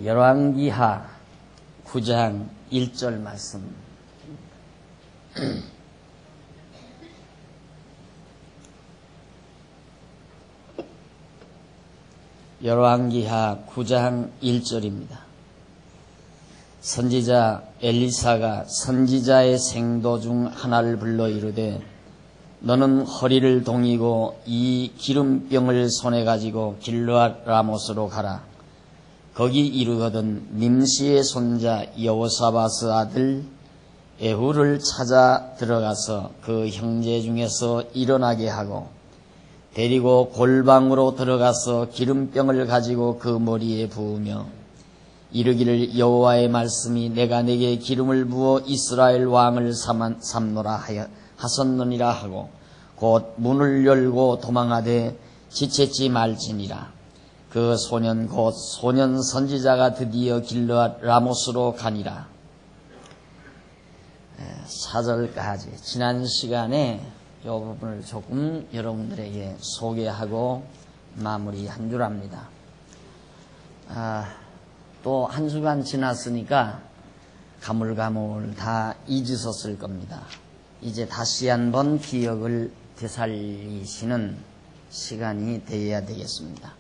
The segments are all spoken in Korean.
열왕기하 9장 1절 말씀. 열왕기하 9장 1절입니다. 선지자 엘리사가 선지자의 생도 중 하나를 불러 이르되 너는 허리를 동이고 이 기름병을 손에 가지고 길르앗 라못으로 가라. 거기 이르거든 님시의 손자 여호사밧의 아들 에후를 찾아 들어가서 그 형제 중에서 일어나게 하고 데리고 골방으로 들어가서 기름병을 가지고 그 머리에 부으며 이르기를 여호와의 말씀이 내가 내게 기름을 부어 이스라엘 왕을 삼노라 하셨느니라 하고 곧 문을 열고 도망하되 지체지 말지니라. 그 소년 곧 소년 선지자가 드디어 길르앗 라못으로 가니라. 4절까지 지난 시간에 이 부분을 조금 여러분들에게 소개하고 마무리한 줄 압니다. 또 한 주간 지났으니까 가물가물 다 잊으셨을 겁니다. 이제 다시 한번 기억을 되살리시는 시간이 되어야 되겠습니다.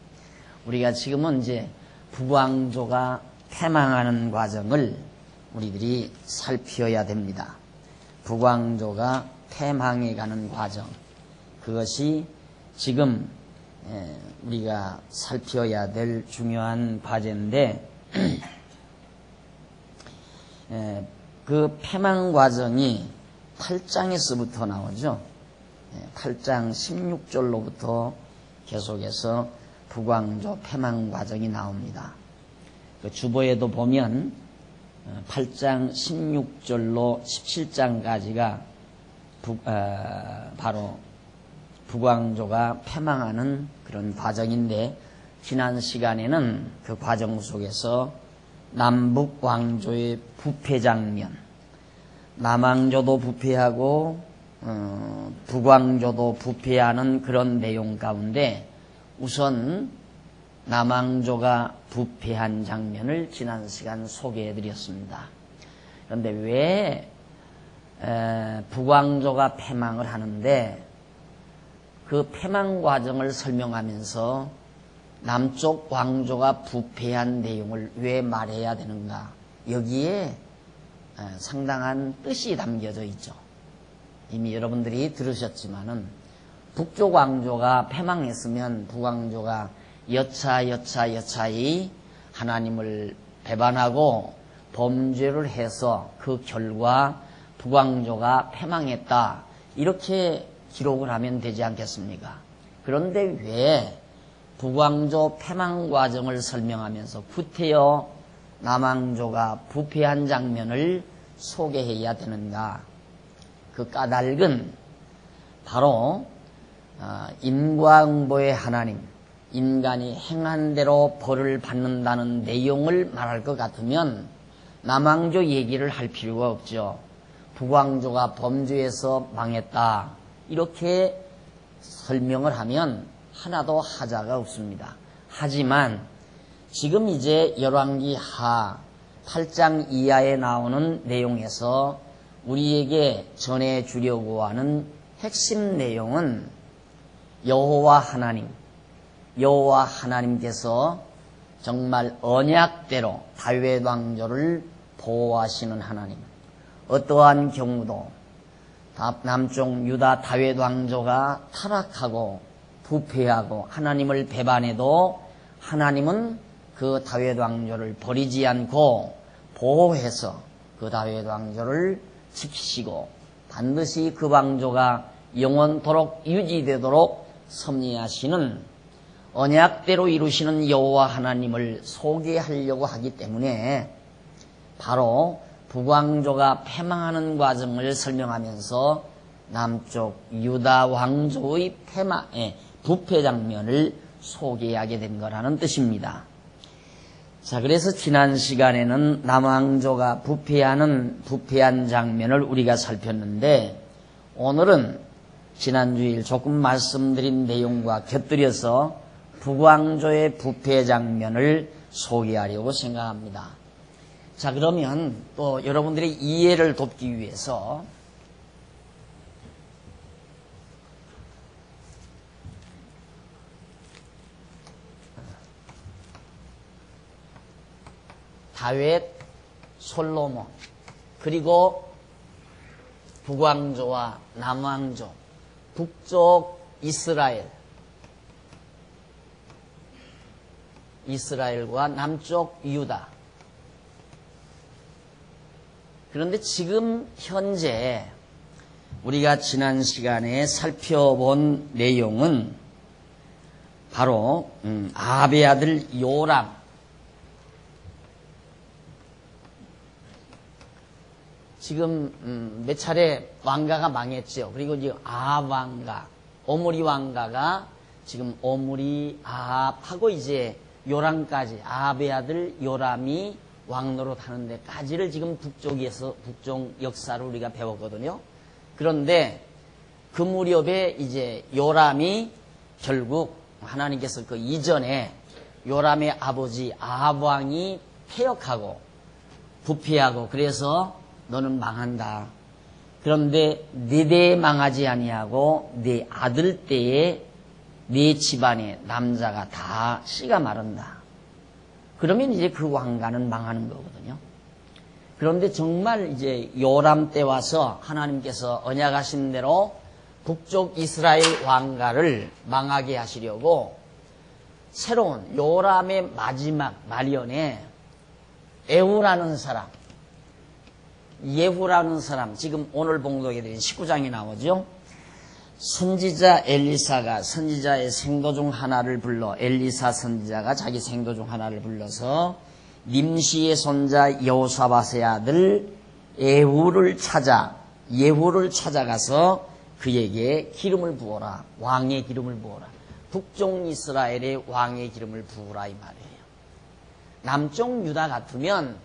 우리가 지금은 이제 북왕조가 패망하는 과정을 우리들이 살펴야 됩니다. 북왕조가 패망해가는 과정, 그것이 지금 우리가 살펴야 될 중요한 과제인데 그 패망 과정이 8장에서부터 나오죠. 8장 16절로부터 계속해서 북왕조 패망 과정이 나옵니다. 그 주보에도 보면 8장 16절로 17장까지가 바로 북왕조가 패망하는 그런 과정인데, 지난 시간에는 그 과정 속에서 남북왕조의 부패 장면, 남왕조도 부패하고 북왕조도 부패하는 그런 내용 가운데 우선 남왕조가 부패한 장면을 지난 시간 소개해 드렸습니다. 그런데 왜 북왕조가 패망을 하는데 그 패망 과정을 설명하면서 남쪽 왕조가 부패한 내용을 왜 말해야 되는가? 여기에 상당한 뜻이 담겨져 있죠. 이미 여러분들이 들으셨지만은 북쪽 왕조가 패망했으면 북왕조가 여차히 하나님을 배반하고 범죄를 해서 그 결과 북왕조가 패망했다, 이렇게 기록을 하면 되지 않겠습니까? 그런데 왜 북왕조 패망 과정을 설명하면서 구태여 남왕조가 부패한 장면을 소개해야 되는가? 그 까닭은 바로 인과응보의 하나님, 인간이 행한 대로 벌을 받는다는 내용을 말할 것 같으면 남왕조 얘기를 할 필요가 없죠. 북왕조가 범죄해서 망했다, 이렇게 설명을 하면 하나도 하자가 없습니다. 하지만 지금 이제 열왕기 하 8장 이하에 나오는 내용에서 우리에게 전해주려고 하는 핵심 내용은 여호와 하나님께서 정말 언약대로 다윗 왕조를 보호하시는 하나님, 어떠한 경우도 남쪽 유다 다윗 왕조가 타락하고 부패하고 하나님을 배반해도 하나님은 그 다윗 왕조를 버리지 않고 보호해서 그 다윗 왕조를 지키시고 반드시 그 왕조가 영원토록 유지되도록 섭리하시는 언약대로 이루시는 여호와 하나님을 소개하려고 하기 때문에 바로 북왕조가 패망하는 과정을 설명하면서 남쪽 유다 왕조의 부패 장면을 소개하게 된 거라는 뜻입니다. 자, 그래서 지난 시간에는 남왕조가 부패한 장면을 우리가 살폈는데, 오늘은 지난주일 조금 말씀드린 내용과 곁들여서 북왕조의 부패 장면을 소개하려고 생각합니다. 자, 그러면 또 여러분들의 이해를 돕기 위해서 다윗, 솔로몬, 그리고 북왕조와 남왕조, 북쪽 이스라엘과 남쪽 유다. 그런데 지금 현재 우리가 지난 시간에 살펴본 내용은 바로 아합의 아들 요람, 지금 몇 차례 왕가가 망했죠. 그리고 이제 아합 왕가, 오므리 왕가가 지금 오므리, 아합하고 이제 요람까지, 아합의 아들 요람이 왕노릇 하는 데까지를 지금 북쪽 역사를 우리가 배웠거든요. 그런데 그 무렵에 이제 요람이 결국 하나님께서 그 이전에 요람의 아버지 아합 왕이 패역하고 부패하고 그래서 너는 망한다. 그런데 네 대에 망하지 아니하고 네 아들 때에 네 집안의 남자가 다 씨가 마른다. 그러면 이제 그 왕가는 망하는 거거든요. 그런데 정말 이제 요람 때 와서 하나님께서 언약하신 대로 북쪽 이스라엘 왕가를 망하게 하시려고 새로운 요람의 마지막 말년에 예후라는 사람, 지금 오늘 봉독해 드린 19장에 나오죠. 선지자 엘리사가 선지자의 생도 중 하나를 불러, 엘리사 선지자가 자기 생도 중 하나를 불러서 님시의 손자 여호사밧의 아들 예후를 찾아가서 그에게 기름을 부어라. 왕의 기름을 부어라. 북쪽 이스라엘의 왕의 기름을 부으라 이 말이에요. 남쪽 유다 같으면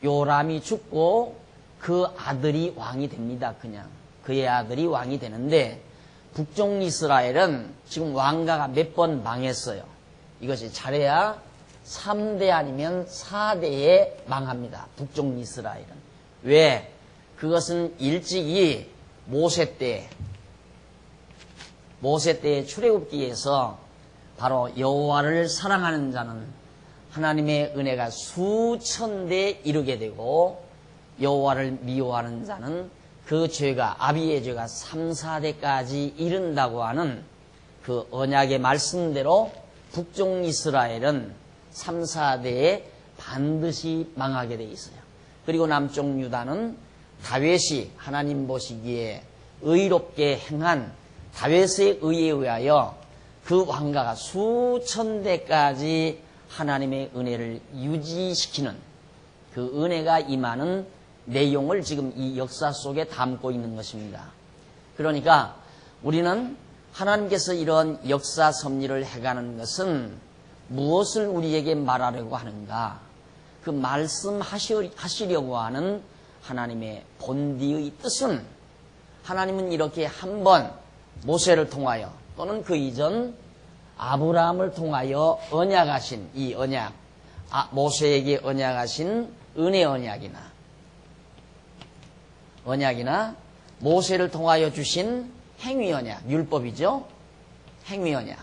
요람이 죽고 그 아들이 왕이 됩니다. 그냥 그의 아들이 왕이 되는데 북쪽 이스라엘은 지금 왕가가 몇 번 망했어요. 이것이 잘해야 3대 아니면 4대에 망합니다. 북쪽 이스라엘은. 왜? 그것은 일찍이 모세 때의 출애굽기에서 바로 여호와를 사랑하는 자는 하나님의 은혜가 수천 대 이르게 되고 여호와를 미워하는 자는 그 죄가, 아비의 죄가 3, 4대까지 이른다고 하는 그 언약의 말씀대로 북쪽 이스라엘은 3, 4대에 반드시 망하게 돼 있어요. 그리고 남쪽 유다는 다윗이 하나님 보시기에 의롭게 행한 다윗의 의에 의하여 그 왕가가 수천 대까지 하나님의 은혜를 유지시키는 그 은혜가 임하는 내용을 지금 이 역사 속에 담고 있는 것입니다. 그러니까 우리는 하나님께서 이런 역사 섭리를 해가는 것은 무엇을 우리에게 말하려고 하는가? 그 말씀하시려고 하는 하나님의 본디의 뜻은 하나님은 이렇게 한번 모세를 통하여 또는 그 이전 아브라함을 통하여 언약하신 이 언약, 모세에게 언약하신 은혜 언약이나 모세를 통하여 주신 행위 언약, 율법이죠. 행위 언약.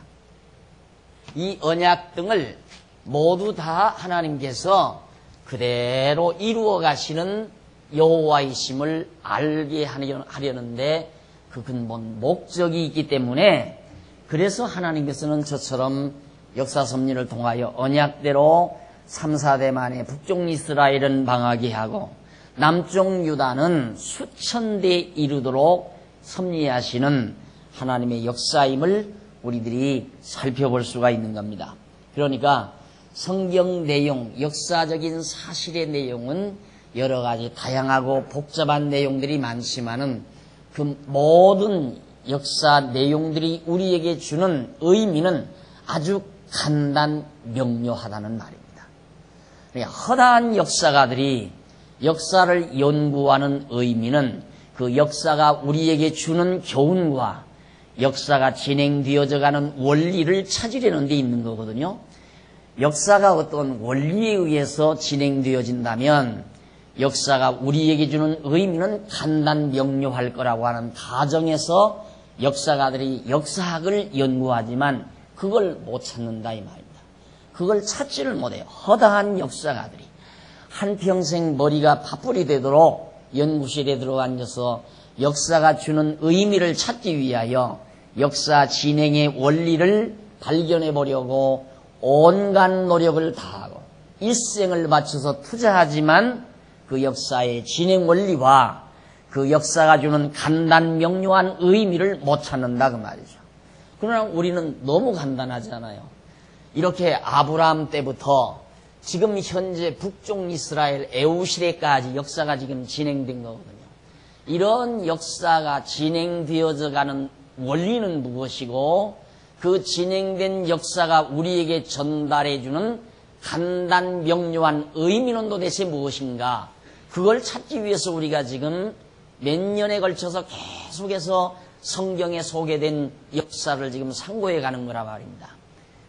이 언약 등을 모두 다 하나님께서 그대로 이루어 가시는 여호와이심을 알게 하려는데 그 근본 목적이 있기 때문에 그래서 하나님께서는 저처럼 역사 섭리를 통하여 언약대로 3, 4대 만에 북쪽 이스라엘은 망하게 하고 남쪽 유다는 수천 대 이르도록 섭리하시는 하나님의 역사임을 우리들이 살펴볼 수가 있는 겁니다. 그러니까 성경 내용, 역사적인 사실의 내용은 여러 가지 다양하고 복잡한 내용들이 많지만은 그 모든 역사 내용들이 우리에게 주는 의미는 아주 간단 명료하다는 말입니다. 그러니까 허다한 역사가들이 역사를 연구하는 의미는 그 역사가 우리에게 주는 교훈과 역사가 진행되어져 가는 원리를 찾으려는 데 있는 거거든요. 역사가 어떤 원리에 의해서 진행되어진다면 역사가 우리에게 주는 의미는 간단명료할 거라고 하는 가정에서 역사가들이 역사학을 연구하지만 그걸 못 찾는다 이 말입니다. 그걸 찾지를 못해요. 허다한 역사가들이 한평생 머리가 파뿌리 되도록 연구실에 들어가 앉아서 역사가 주는 의미를 찾기 위하여 역사 진행의 원리를 발견해 보려고 온갖 노력을 다하고 일생을 바쳐서 투자하지만 그 역사의 진행 원리와 그 역사가 주는 간단명료한 의미를 못 찾는다 그 말이죠. 그러나 우리는 너무 간단하잖아요. 이렇게 아브라함 때부터 지금 현재 북쪽 이스라엘 에우시레까지 역사가 지금 진행된 거거든요. 이런 역사가 진행되어져 가는 원리는 무엇이고 그 진행된 역사가 우리에게 전달해주는 간단명료한 의미는 도대체 무엇인가? 그걸 찾기 위해서 우리가 지금 몇 년에 걸쳐서 계속해서 성경에 소개된 역사를 지금 상고해 가는 거라 말입니다.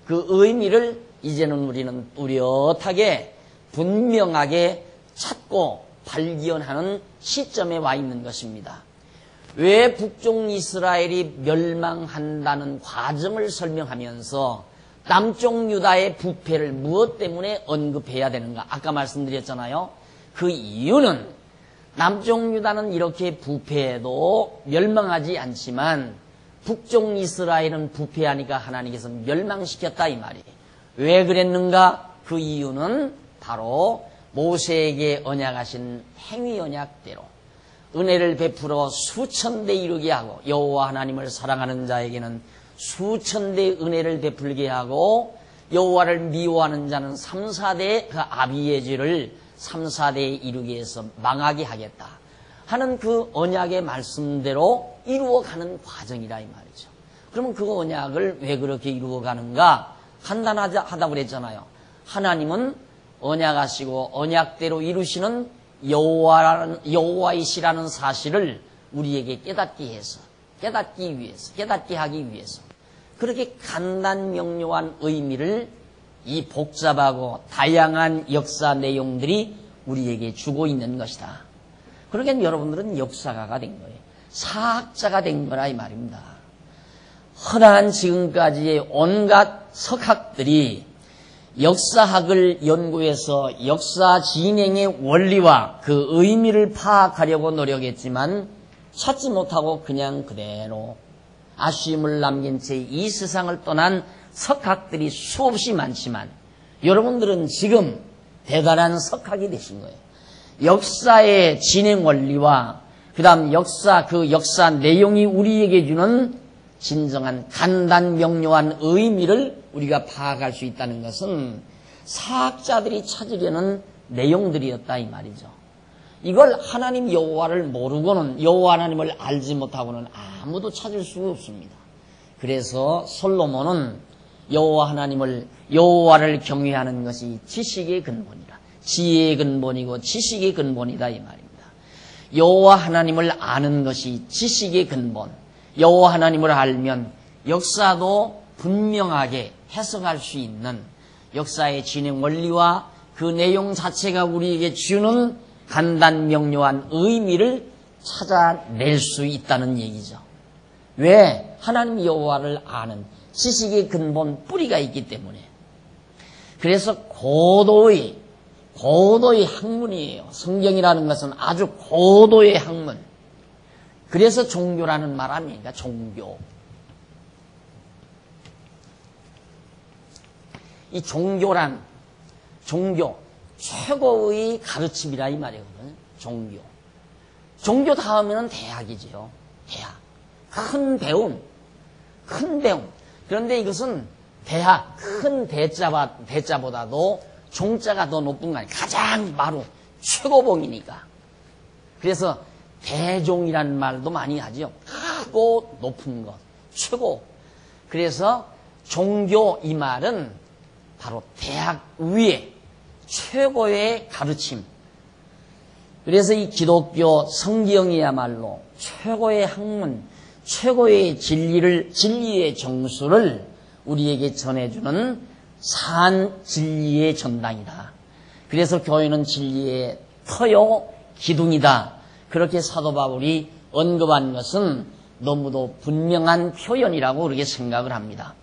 그 의미를 이제는 우리는 뚜렷하게 분명하게 찾고 발견하는 시점에 와 있는 것입니다. 왜 북쪽 이스라엘이 멸망한다는 과정을 설명하면서 남쪽 유다의 부패를 무엇 때문에 언급해야 되는가? 아까 말씀드렸잖아요. 그 이유는 남쪽 유다는 이렇게 부패해도 멸망하지 않지만 북쪽 이스라엘은 부패하니까 하나님께서 멸망시켰다 이 말이에요. 왜 그랬는가? 그 이유는 바로 모세에게 언약하신 행위 언약대로 은혜를 베풀어 수천 대 이루게 하고 여호와 하나님을 사랑하는 자에게는 수천 대 은혜를 베풀게 하고 여호와를 미워하는 자는 3, 4대 그 아비의 죄를 3, 4대에 이루게 해서 망하게 하겠다 하는 그 언약의 말씀대로 이루어가는 과정이라 이 말이죠. 그러면 그 언약을 왜 그렇게 이루어가는가? 간단하다고 그랬잖아요. 하나님은 언약하시고 언약대로 이루시는 여호와이시라는 사실을 우리에게 깨닫게 하기 위해서 그렇게 간단명료한 의미를 이 복잡하고 다양한 역사 내용들이 우리에게 주고 있는 것이다. 그러니까 여러분들은 역사가가 된 거예요. 사학자가 된 거라 이 말입니다. 허다한 지금까지의 온갖 석학들이 역사학을 연구해서 역사 진행의 원리와 그 의미를 파악하려고 노력했지만 찾지 못하고 그냥 그대로 아쉬움을 남긴 채 이 세상을 떠난 석학들이 수없이 많지만 여러분들은 지금 대단한 석학이 되신 거예요. 역사의 진행 원리와 그 다음 그 역사 내용이 우리에게 주는 진정한 간단명료한 의미를 우리가 파악할 수 있다는 것은 사학자들이 찾으려는 내용들이었다 이 말이죠. 이걸 하나님 여호와를 모르고는 여호와 하나님을 알지 못하고는 아무도 찾을 수가 없습니다. 그래서 솔로몬은 여호와를 경외하는 것이 지식의 근본이라. 지혜의 근본이고 지식의 근본이다 이 말입니다. 여호와 하나님을 아는 것이 지식의 근본. 여호와 하나님을 알면 역사도 분명하게 해석할 수 있는 역사의 진행 원리와 그 내용 자체가 우리에게 주는 간단명료한 의미를 찾아낼 수 있다는 얘기죠. 왜? 하나님 여호와를 아는 지식의 근본 뿌리가 있기 때문에. 그래서 고도의 학문이에요. 성경이라는 것은 아주 고도의 학문. 그래서 종교라는 말 아닙니까? 종교. 이 종교 최고의 가르침이라 이 말이거든요. 종교 다음에는 대학이지요. 대학. 큰 배움. 그런데 이것은 대학, 큰 대자보다도 종자가 더 높은 거 아니에요. 가장 바로 최고봉이니까. 그래서 대종이라는 말도 많이 하죠. 크고 높은 것, 최고. 그래서 종교 이 말은 바로 대학 위에 최고의 가르침. 그래서 이 기독교 성경이야말로 최고의 학문, 최고의 진리의 정수를 우리에게 전해주는 산 진리의 전당이다. 그래서 교회는 진리의 터요 기둥이다. 그렇게 사도 바울이 언급한 것은 너무도 분명한 표현이라고 그렇게 생각을 합니다.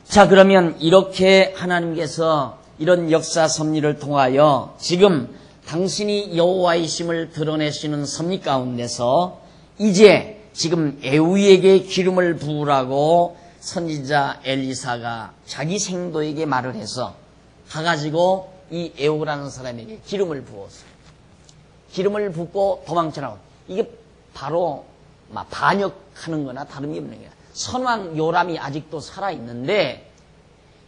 자, 그러면 이렇게 하나님께서 이런 역사 섭리를 통하여 지금 당신이 여호와이심을 드러내시는 섭리 가운데서 이제 지금 에후에게 기름을 부으라고 선지자 엘리사가 자기 생도에게 말을 해서 가가지고 이 에후라는 사람에게 기름을 부었어요. 기름을 붓고 도망쳐나온. 이게 바로 반역하는 거나 다름이 없는 거야. 선왕 요람이 아직도 살아있는데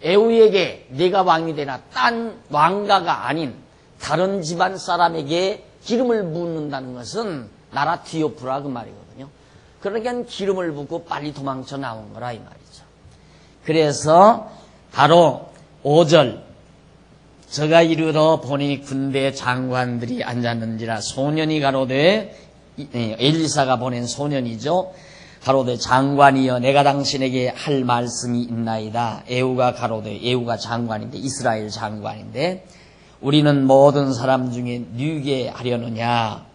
에후에게 내가 왕이 되나 딴 왕가가 아닌 다른 집안 사람에게 기름을 붓는다는 것은 나라 뒤엎으라 그 말이거든요. 그러니까 기름을 붓고 빨리 도망쳐 나온 거라 이 말이죠. 그래서 바로 5절 저가 이르러 보니 군대 장관들이 앉았는지라 소년이 가로되 엘리사가 보낸 소년이죠. 가로되 장관이여 내가 당신에게 할 말씀이 있나이다. 에후가 가로되 에후가 장관인데 이스라엘 장관인데 우리는 모든 사람 중에 누게 하려느냐.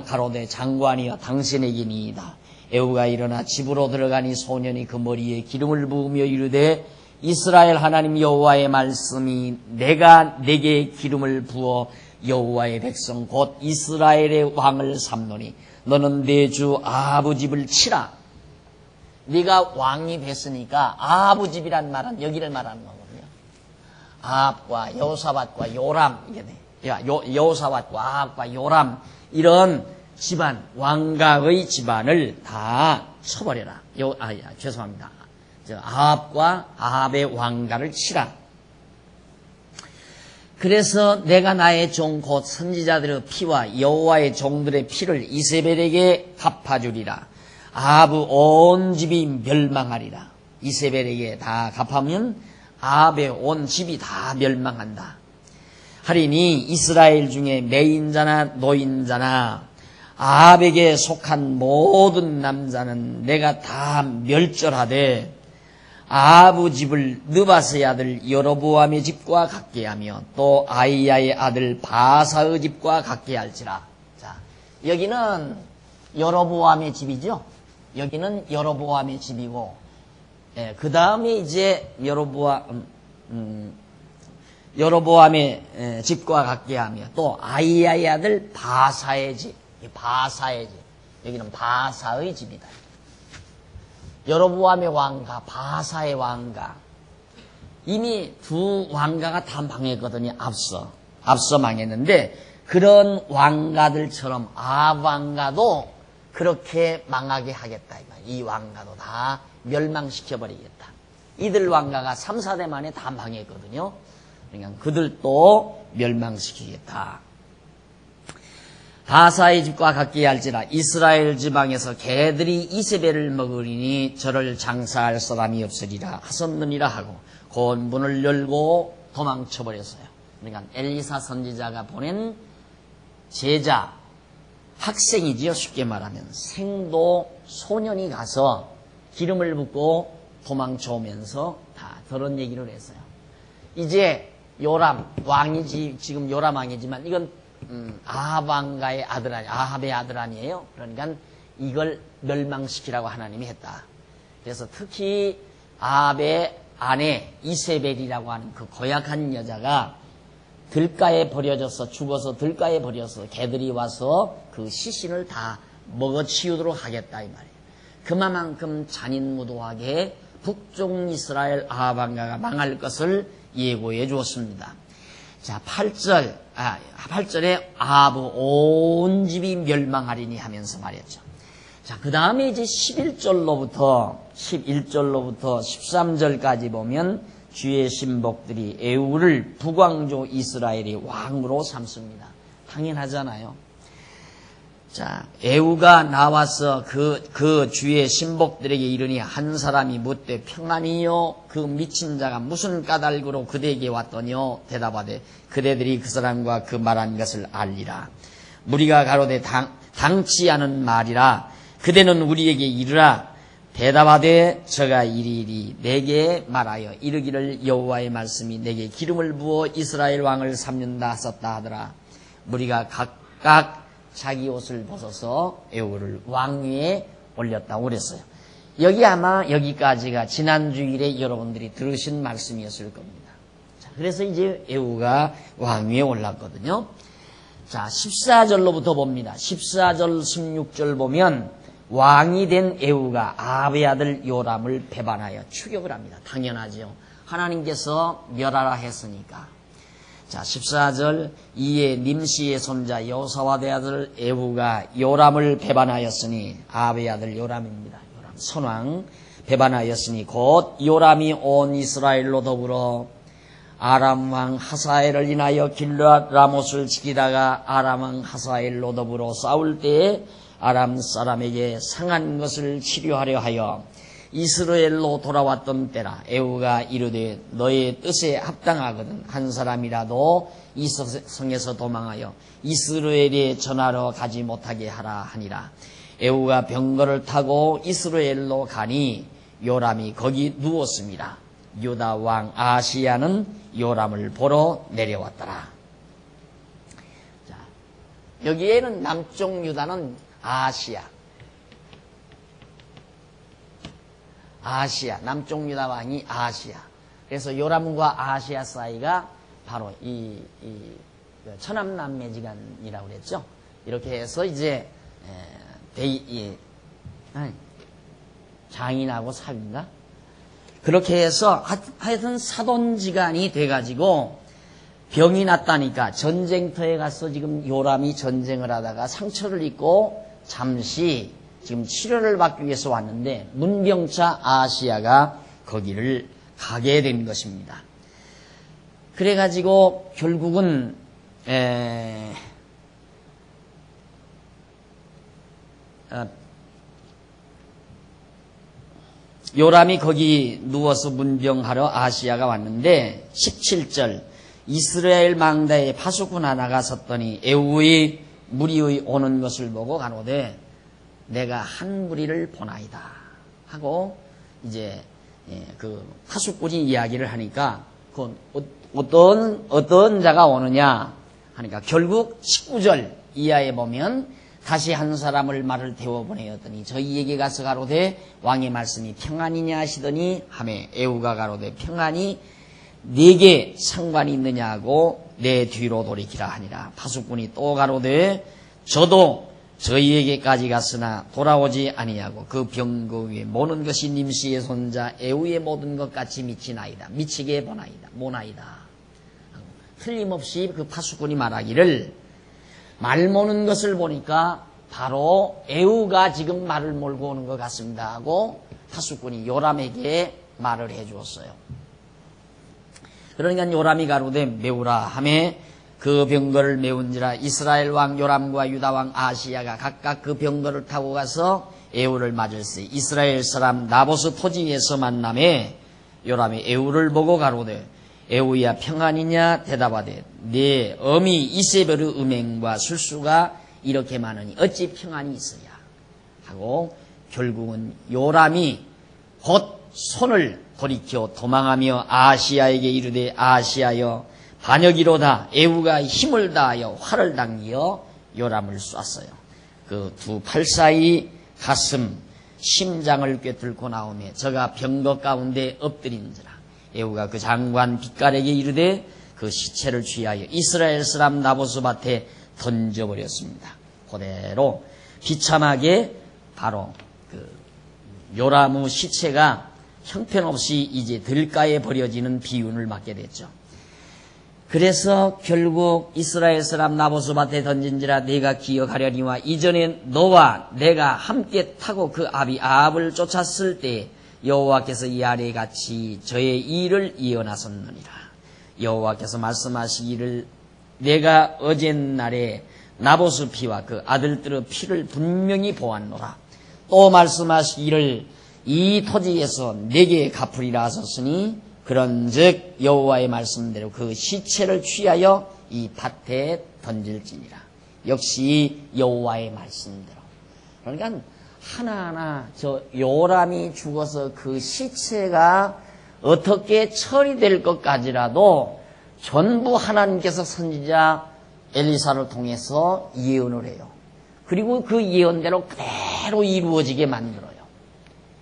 가로되 장관이여 당신에게니이다. 에후가 일어나 집으로 들어가니 소년이 그 머리에 기름을 부으며 이르되 이스라엘 하나님 여호와의 말씀이 내가 내게 기름을 부어 여호와의 백성 곧 이스라엘의 왕을 삼노니 너는 내 주 아하브 집을 치라. 네가 왕이 됐으니까 아하브 집이란 말은 여기를 말하는 거거든요. 아합과 여호사밧과 요람 이게 돼. 여호사밧과 아합과 요람 이런 집안 왕가의 집안을 다 쳐버려라. 죄송합니다. 아합과 아합의 왕가를 치라. 그래서 내가 나의 종 곧 선지자들의 피와 여호와의 종들의 피를 이세벨에게 갚아주리라. 아합의 온 집이 멸망하리라. 이세벨에게 다 갚으면 아합의 온 집이 다 멸망한다. 하리니 이스라엘 중에 매인자나 노인자나 아합에게 속한 모든 남자는 내가 다 멸절하되 아하브 집을 느바스의 아들 여로보암의 집과 같게 하며 또 아이야의 아들 바사의 집과 같게 할지라. 자, 여기는 여로보암의 집이죠. 여기는 여로보암의 집이고, 그 다음에 이제 여로보암의 집과 같게 하며 또 아이야의 아들 바사의 집, 바사의 집. 여기는 바사의 집이다. 여로보암의 왕가, 바사의 왕가. 이미 두 왕가가 다 망했거든요. 앞서 망했는데 그런 왕가들처럼 아합 왕가도 그렇게 망하게 하겠다. 이 왕가도 다 멸망시켜버리겠다. 이들 왕가가 3, 4대 만에 다 망했거든요. 그러니까 그들도 멸망시키겠다. 바사의 집과 같게 할지라. 이스라엘 지방에서 개들이 이세벨을 먹으리니 저를 장사할 사람이 없으리라 하셨느니라 하고 곧 문을 열고 도망쳐버렸어요. 그러니까 엘리사 선지자가 보낸 제자, 학생이지요. 쉽게 말하면 생도 소년이 가서 기름을 붓고 도망쳐오면서 다 그런 얘기를 했어요. 이제 요람 왕이지, 지금 요람 왕이지만 이건 아합 왕가의 아들 아니, 아합의 아들 아니에요. 그러니까 이걸 멸망시키라고 하나님이 했다. 그래서 특히 아합의 아내 이세벨이라고 하는 그 고약한 여자가 들가에 버려져서 죽어서 들가에 버려서 개들이 와서 그 시신을 다 먹어치우도록 하겠다 이 말이에요. 그만큼 잔인무도하게 북쪽 이스라엘 아합 왕가가 망할 것을 예고해 주었습니다. 자, 8절에 아합 온 집이 멸망하리니 하면서 말했죠. 자, 그 다음에 이제 11절로부터 13절까지 보면 주의 신복들이 에후를 북왕조 이스라엘의 왕으로 삼습니다. 당연하잖아요. 자, 에후가 나와서 그 주의 신복들에게 이르니 한 사람이 묻되 평안이요 그 미친 자가 무슨 까닭으로 그대에게 왔더뇨. 대답하되 그대들이 그 사람과 그 말한 것을 알리라. 무리가 가로되 당치 않은 말이라. 그대는 우리에게 이르라. 대답하되 저가 이리이리 내게 말하여 이르기를 여호와의 말씀이 내게 기름을 부어 이스라엘 왕을 삼는다 하셨다 하더라. 무리가 각각 자기 옷을 벗어서 에후를 왕위에 올렸다고 그랬어요. 여기 아마 여기까지가 지난 주일에 여러분들이 들으신 말씀이었을 겁니다. 자, 그래서 이제 에후가 왕위에 올랐거든요. 자, 14절로부터 봅니다. 14절 16절 보면 왕이 된 에후가 아합의 아들 요람을 배반하여 추격을 합니다. 당연하죠. 하나님께서 멸하라 했으니까. 자, 14절 이에 님시의 손자 여호사밧의 아들 에후가 요람을 배반하였으니 아합의 아들 요람입니다. 요람 선왕 배반하였으니 곧 요람이 온 이스라엘로 더불어 아람 왕 하사엘을 인하여 길르앗 라못을 지키다가 아람 왕 하사엘로 더불어 싸울 때에 아람 사람에게 상한 것을 치료하려 하여 이스라엘로 돌아왔던 때라. 에후가 이르되 너의 뜻에 합당하거든 한 사람이라도 이 성에서 도망하여 이스라엘에 전하러 가지 못하게 하라 하니라. 에후가 병거를 타고 이스라엘로 가니 요람이 거기 누웠습니다. 유다 왕 아하시야는 요람을 보러 내려왔더라. 자, 여기에는 남쪽 유다는 아하시야, 남쪽 유다 왕이 아하시야. 그래서 요람과 아하시야 사이가 바로 이 처남남매지간이라고 그랬죠. 이렇게 해서 이제 장인하고 사위인가? 그렇게 해서 하여튼 사돈지간이 돼가지고 병이 났다니까 전쟁터에 가서 지금 요람이 전쟁을 하다가 상처를 입고 잠시 지금 치료를 받기 위해서 왔는데 문병차 아하시야가 거기를 가게 된 것입니다. 그래가지고 결국은 요람이 거기 누워서 문병하러 아하시야가 왔는데 17절 이스라엘 망다에 파수꾼 하나가 섰더니 에후의 무리의 오는 것을 보고 가로되 내가 한 무리를 보나이다 하고 이제 그 파수꾼이 이야기를 하니까 그 어떤 자가 오느냐 하니까 결국 19절 이하에 보면 다시 한 사람을 말을 태워 보내었더니 저희에게 가서 가로되 왕의 말씀이 평안이냐 하시더니 하매 에후가 가로되 평안이 네게 상관이 있느냐고 내 뒤로 돌이키라 하니라. 파수꾼이 또 가로되 저도 저희에게까지 갔으나 돌아오지 아니하고 그 병거 위에 모는 것이 님시의 손자 에후의 모든 것 같이 미치게 모나이다. 틀림없이 그 파수꾼이 말하기를 말 모는 것을 보니까 바로 에후가 지금 말을 몰고 오는 것 같습니다 하고 파수꾼이 요람에게 말을 해주었어요. 그러니까 요람이 가로되 메우라 하매 그 병거를 메운지라. 이스라엘 왕 요람과 유다 왕 아하시야가 각각 그 병거를 타고 가서 에후를 맞을세. 이스라엘 사람 나보스 토지에서 만남에 요람이 에후를 보고 가로되 에후야 평안이냐 대답하되 내 어미 이세벨의 음행과 술수가 이렇게 많으니 어찌 평안이 있어야 하고 결국은 요람이 곧 손을 돌이켜 도망하며 아하시야에게 이르되 아하시야여 반역이로다. 에후가 힘을 다하여 활을 당기어 요람을 쐈어요. 그 두 팔 사이 가슴 심장을 꿰뚫고 나오며 저가 병거 가운데 엎드린지라. 에후가 그 장관 빛깔에게 이르되 그 시체를 취하여 이스라엘 사람 나보스 밭에 던져버렸습니다. 그대로 비참하게 바로 그 요람의 시체가 형편없이 이제 들가에 버려지는 비운을 맞게 됐죠. 그래서 결국 이스라엘 사람 나보스 밭에 던진지라. 내가 기억하려니와 이전에 너와 내가 함께 타고 그 아합을 쫓았을 때 여호와께서 이 아래에 같이 저의 일을 이어나섰느니라. 여호와께서 말씀하시기를 내가 어젯날에 나보스 피와 그 아들들의 피를 분명히 보았노라. 또 말씀하시기를 이 토지에서 내게 갚으리라 하셨으니 그런즉 여호와의 말씀대로 그 시체를 취하여 이 밭에 던질지니라. 역시 여호와의 말씀대로. 그러니까 하나하나 저 요람이 죽어서 그 시체가 어떻게 처리될 것까지라도 전부 하나님께서 선지자 엘리사를 통해서 예언을 해요. 그리고 그 예언대로 그대로 이루어지게 만들어요.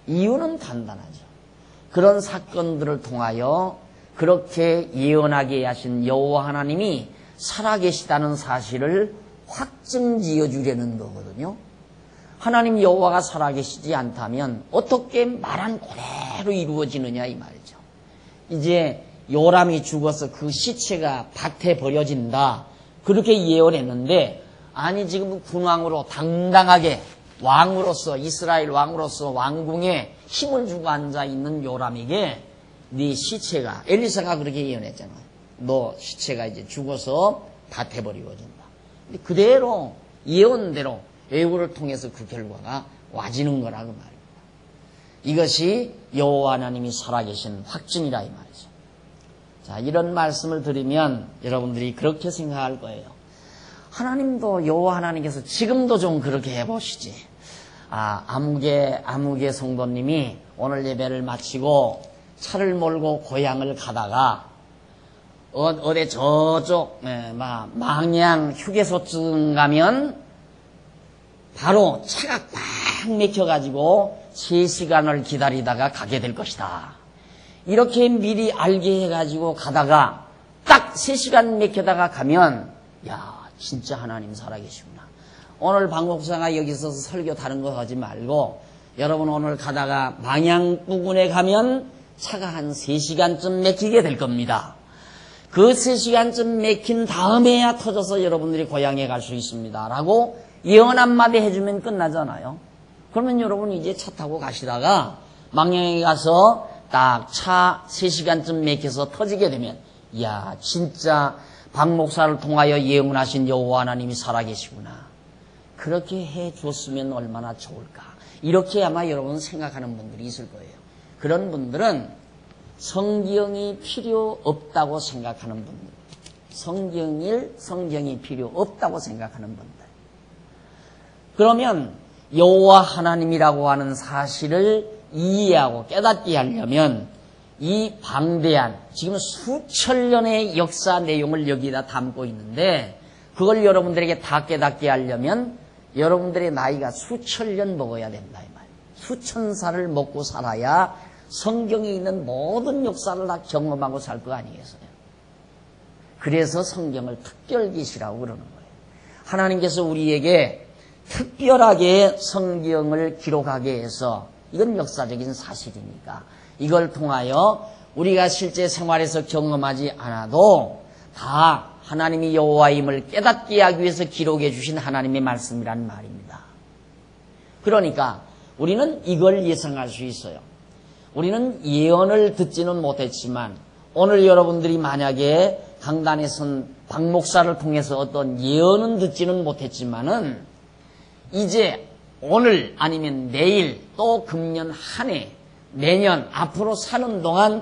이유는 간단하죠. 그런 사건들을 통하여 그렇게 예언하게 하신 여호와 하나님이 살아계시다는 사실을 확증지어 주려는 거거든요. 하나님 여호와가 살아계시지 않다면 어떻게 말한 그대로 이루어지느냐 이 말이죠. 이제 요람이 죽어서 그 시체가 밭에 버려진다. 그렇게 예언했는데 아니 지금 군왕으로 당당하게 왕으로서 이스라엘 왕으로서 왕궁에 힘을 주고 앉아있는 요람에게 네 시체가 엘리사가 그렇게 예언했잖아요. 너 시체가 이제 죽어서 밭에 버려진다. 근데 그대로 예언대로 예고를 통해서 그 결과가 와지는 거라고 말입니다. 이것이 여호와 하나님이 살아계신 확증이라 이 말이죠. 자, 이런 말씀을 드리면 여러분들이 그렇게 생각할 거예요. 하나님도 여호와 하나님께서 지금도 좀 그렇게 해보시지. 아무개 성도님이 오늘 예배를 마치고 차를 몰고 고향을 가다가 어디 저쪽 망양 휴게소쯤 가면 바로 차가 꽉 막혀가지고 3시간을 기다리다가 가게 될 것이다. 이렇게 미리 알게 해가지고 가다가 딱 3시간 막혀다가 가면 야 진짜 하나님 살아계시구나. 오늘 박 목사가 여기 있어서 설교 다른 거 하지 말고 여러분 오늘 가다가 망양 부근에 가면 차가 한 3시간쯤 막히게 될 겁니다. 그 3시간쯤 막힌 다음에야 터져서 여러분들이 고향에 갈 수 있습니다. 라고 예언 한마디 해주면 끝나잖아요. 그러면 여러분 이제 차 타고 가시다가 망양에 가서 딱 차 3시간쯤 막혀서 터지게 되면 이야 진짜 박 목사를 통하여 예언하신 여호와 하나님이 살아계시구나. 그렇게 해줬으면 얼마나 좋을까. 이렇게 아마 여러분 생각하는 분들이 있을 거예요. 그런 분들은 성경이 필요 없다고 생각하는 분들. 성경이 필요 없다고 생각하는 분들. 그러면 여호와 하나님이라고 하는 사실을 이해하고 깨닫게 하려면 이 방대한 지금 수천 년의 역사 내용을 여기다 담고 있는데 그걸 여러분들에게 다 깨닫게 하려면 여러분들의 나이가 수천 년 먹어야 된다 이 말이에요. 수천 살을 먹고 살아야 성경에 있는 모든 역사를 다 경험하고 살 거 아니겠어요. 그래서 성경을 특별계시라고 그러는 거예요. 하나님께서 우리에게 특별하게 성경을 기록하게 해서 이건 역사적인 사실이니까 이걸 통하여 우리가 실제 생활에서 경험하지 않아도 다 하나님이 여호와임을 깨닫게 하기 위해서 기록해 주신 하나님의 말씀이란 말입니다. 그러니까 우리는 이걸 예상할 수 있어요. 우리는 예언을 듣지는 못했지만 오늘 여러분들이 만약에 강단에 선 박 목사를 통해서 어떤 예언은 듣지는 못했지만은 이제 오늘 아니면 내일 또 금년 한 해 내년 앞으로 사는 동안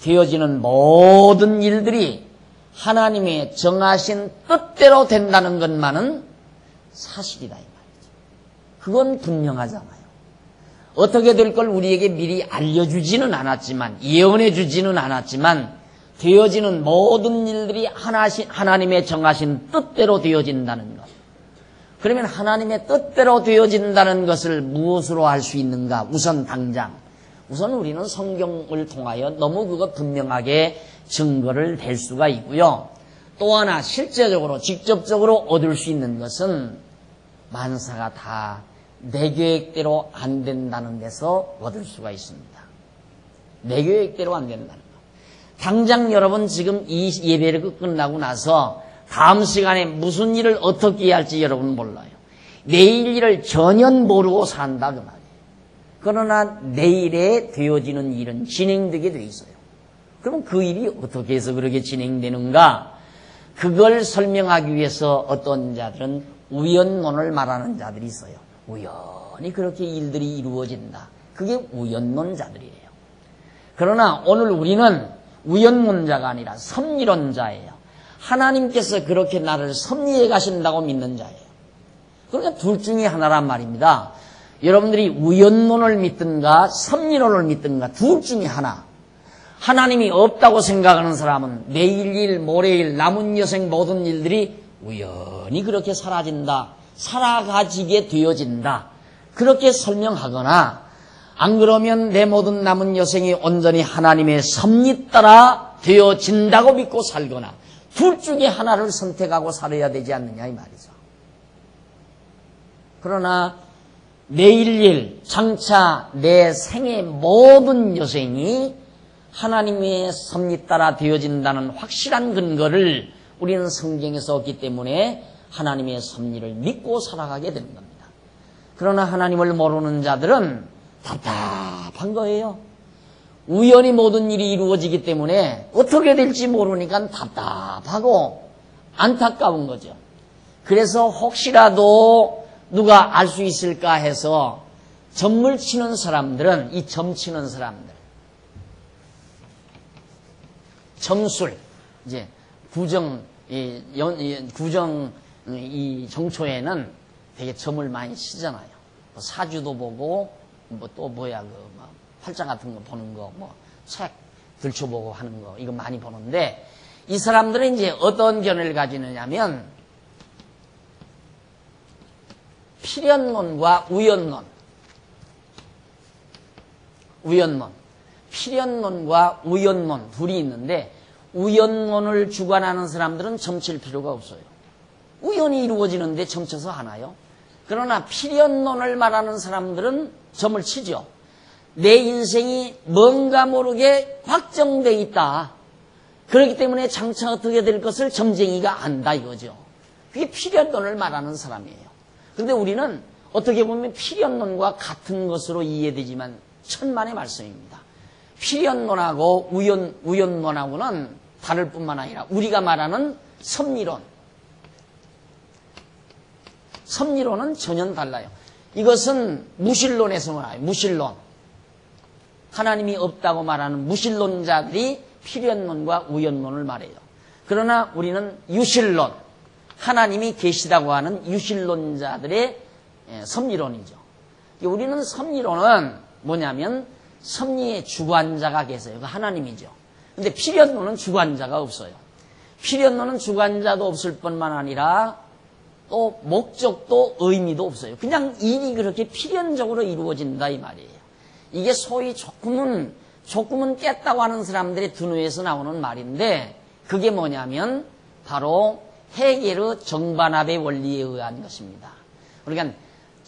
되어지는 모든 일들이 하나님의 정하신 뜻대로 된다는 것만은 사실이다 이 말이죠. 그건 분명하잖아요. 어떻게 될 걸 우리에게 미리 알려주지는 않았지만 예언해 주지는 않았지만 되어지는 모든 일들이 하나님의 정하신 뜻대로 되어진다는 것. 그러면 하나님의 뜻대로 되어진다는 것을 무엇으로 알 수 있는가? 우선 우리는 성경을 통하여 너무 그거 분명하게 증거를 댈 수가 있고요. 또 하나 실제적으로 직접적으로 얻을 수 있는 것은 만사가 다 내 계획대로 안 된다는 데서 얻을 수가 있습니다. 내 계획대로 안 된다는 거. 당장 여러분 지금 이 예배를 끝나고 나서 다음 시간에 무슨 일을 어떻게 할지 여러분 몰라요. 내일 일을 전혀 모르고 산다 그 말이에요. 그러나 내일에 되어지는 일은 진행되게 돼 있어요. 그럼 그 일이 어떻게 해서 그렇게 진행되는가? 그걸 설명하기 위해서 어떤 자들은 우연론을 말하는 자들이 있어요. 우연히 그렇게 일들이 이루어진다. 그게 우연론자들이에요. 그러나 오늘 우리는 우연론자가 아니라 섭리론자예요. 하나님께서 그렇게 나를 섭리해 가신다고 믿는 자예요. 그러니까 둘 중에 하나란 말입니다. 여러분들이 우연론을 믿든가 섭리론을 믿든가 둘 중에 하나. 하나님이 없다고 생각하는 사람은 내일, 모레일, 남은 여생 모든 일들이 우연히 그렇게 사라진다. 살아가지게 되어진다. 그렇게 설명하거나 안 그러면 내 모든 남은 여생이 온전히 하나님의 섭리 따라 되어진다고 믿고 살거나 둘 중에 하나를 선택하고 살아야 되지 않느냐 이 말이죠. 그러나 내일 일, 장차 내 생의 모든 여생이 하나님의 섭리 따라 되어진다는 확실한 근거를 우리는 성경에서 얻기 때문에 하나님의 섭리를 믿고 살아가게 되는 겁니다. 그러나 하나님을 모르는 자들은 답답한 거예요. 우연히 모든 일이 이루어지기 때문에 어떻게 될지 모르니까 답답하고 안타까운 거죠. 그래서 혹시라도 누가 알 수 있을까 해서 점을 치는 사람들은 이 점 치는 사람들 점술 이제 구정 이 정초에는 되게 점을 많이 치잖아요. 뭐 사주도 보고 뭐 또 뭐야 뭐 팔자 같은 거 보는 거 뭐 책 들춰보고 하는 거 이거 많이 보는데 이 사람들은 이제 어떤 견해를 가지느냐면 필연론과 우연론, 필연론과 우연론 둘이 있는데 우연론을 주관하는 사람들은 점칠 필요가 없어요. 우연히 이루어지는데 점쳐서 하나요? 그러나 필연론을 말하는 사람들은 점을 치죠. 내 인생이 뭔가 모르게 확정돼 있다. 그렇기 때문에 장차 어떻게 될 것을 점쟁이가 안다 이거죠. 그게 필연론을 말하는 사람이에요. 그런데 우리는 어떻게 보면 필연론과 같은 것으로 이해되지만 천만의 말씀입니다. 필연론하고 우연론하고는 다를 뿐만 아니라 우리가 말하는 섭리론은 전혀 달라요. 이것은 무신론에서 나와요. 무신론. 하나님이 없다고 말하는 무신론자들이 필연론과 우연론을 말해요. 그러나 우리는 유신론, 하나님이 계시다고 하는 유신론자들의 섭리론이죠. 우리는 섭리론은 뭐냐면 섭리의 주관자가 계세요. 그 하나님이죠. 근데 필연론은 주관자가 없어요. 필연론은 주관자도 없을 뿐만 아니라 또 목적도 의미도 없어요. 그냥 일이 그렇게 필연적으로 이루어진다 이 말이에요. 이게 소위 조금은 깼다고 하는 사람들의 두뇌에서 나오는 말인데 그게 뭐냐면 바로 헤겔의 정반합의 원리에 의한 것입니다. 그러니까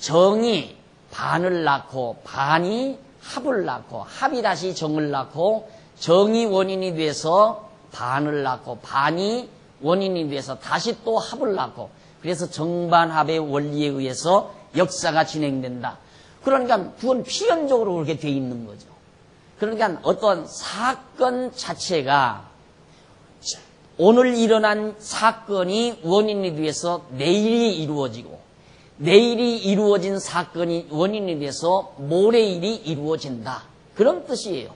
정이 반을 낳고 반이 합을 낳고 합이 다시 정을 낳고 정이 원인이 돼서 반을 낳고 반이 원인이 돼서 다시 또 합을 낳고 그래서 정반합의 원리에 의해서 역사가 진행된다. 그러니까 그건 필연적으로 그렇게 돼 있는 거죠. 그러니까 어떤 사건 자체가 오늘 일어난 사건이 원인이 돼서 내일이 이루어지고 내일이 이루어진 사건이 원인이 돼서 모레일이 이루어진다. 그런 뜻이에요.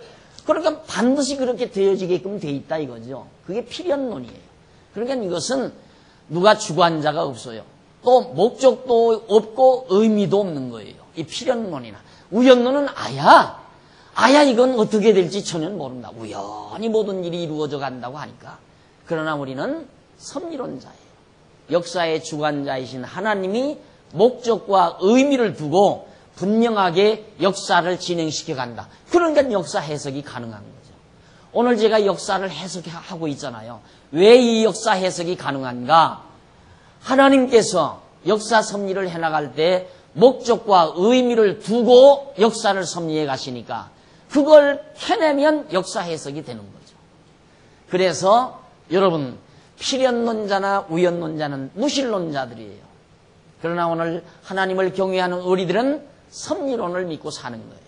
그러니까 반드시 그렇게 되어지게끔 돼 있다 이거죠. 그게 필연론이에요. 그러니까 이것은 누가 주관자가 없어요. 또 목적도 없고 의미도 없는 거예요. 이 필연론이나 우연론은 아야 이건 어떻게 될지 전혀 모른다. 우연히 모든 일이 이루어져 간다고 하니까. 그러나 우리는 섭리론자예요. 역사의 주관자이신 하나님이 목적과 의미를 두고 분명하게 역사를 진행시켜 간다. 그러니까 역사 해석이 가능한 거죠. 오늘 제가 역사를 해석하고 있잖아요. 왜 이 역사 해석이 가능한가? 하나님께서 역사 섭리를 해나갈 때 목적과 의미를 두고 역사를 섭리해 가시니까 그걸 해내면 역사 해석이 되는 거죠. 그래서 여러분 필연론자나 우연론자는 무신론자들이에요. 그러나 오늘 하나님을 경외하는 우리들은 섭리론을 믿고 사는 거예요.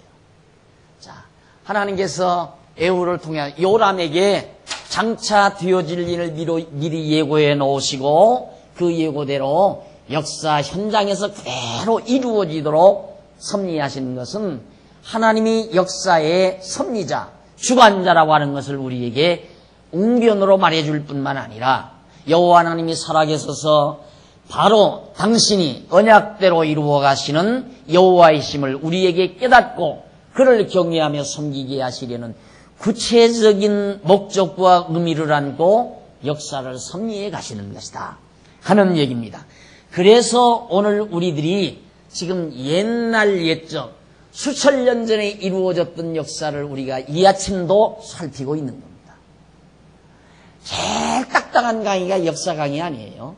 자, 하나님께서 에후를 통해 요람에게 장차 되어질 일을 미리 예고해 놓으시고 그 예고대로 역사 현장에서 그대로 이루어지도록 섭리하시는 것은 하나님이 역사의 섭리자, 주관자라고 하는 것을 우리에게 웅변으로 말해줄 뿐만 아니라 여호와 하나님이 살아계셔서 바로 당신이 언약대로 이루어 가시는 여호와이심을 우리에게 깨닫고 그를 경외하며 섬기게 하시려는 구체적인 목적과 의미를 안고 역사를 섭리해 가시는 것이다 하는 얘기입니다. 그래서 오늘 우리들이 지금 옛날 옛적 수천 년 전에 이루어졌던 역사를 우리가 이 아침도 살피고 있는 겁니다. 제일 딱딱한 강의가 역사 강의 아니에요.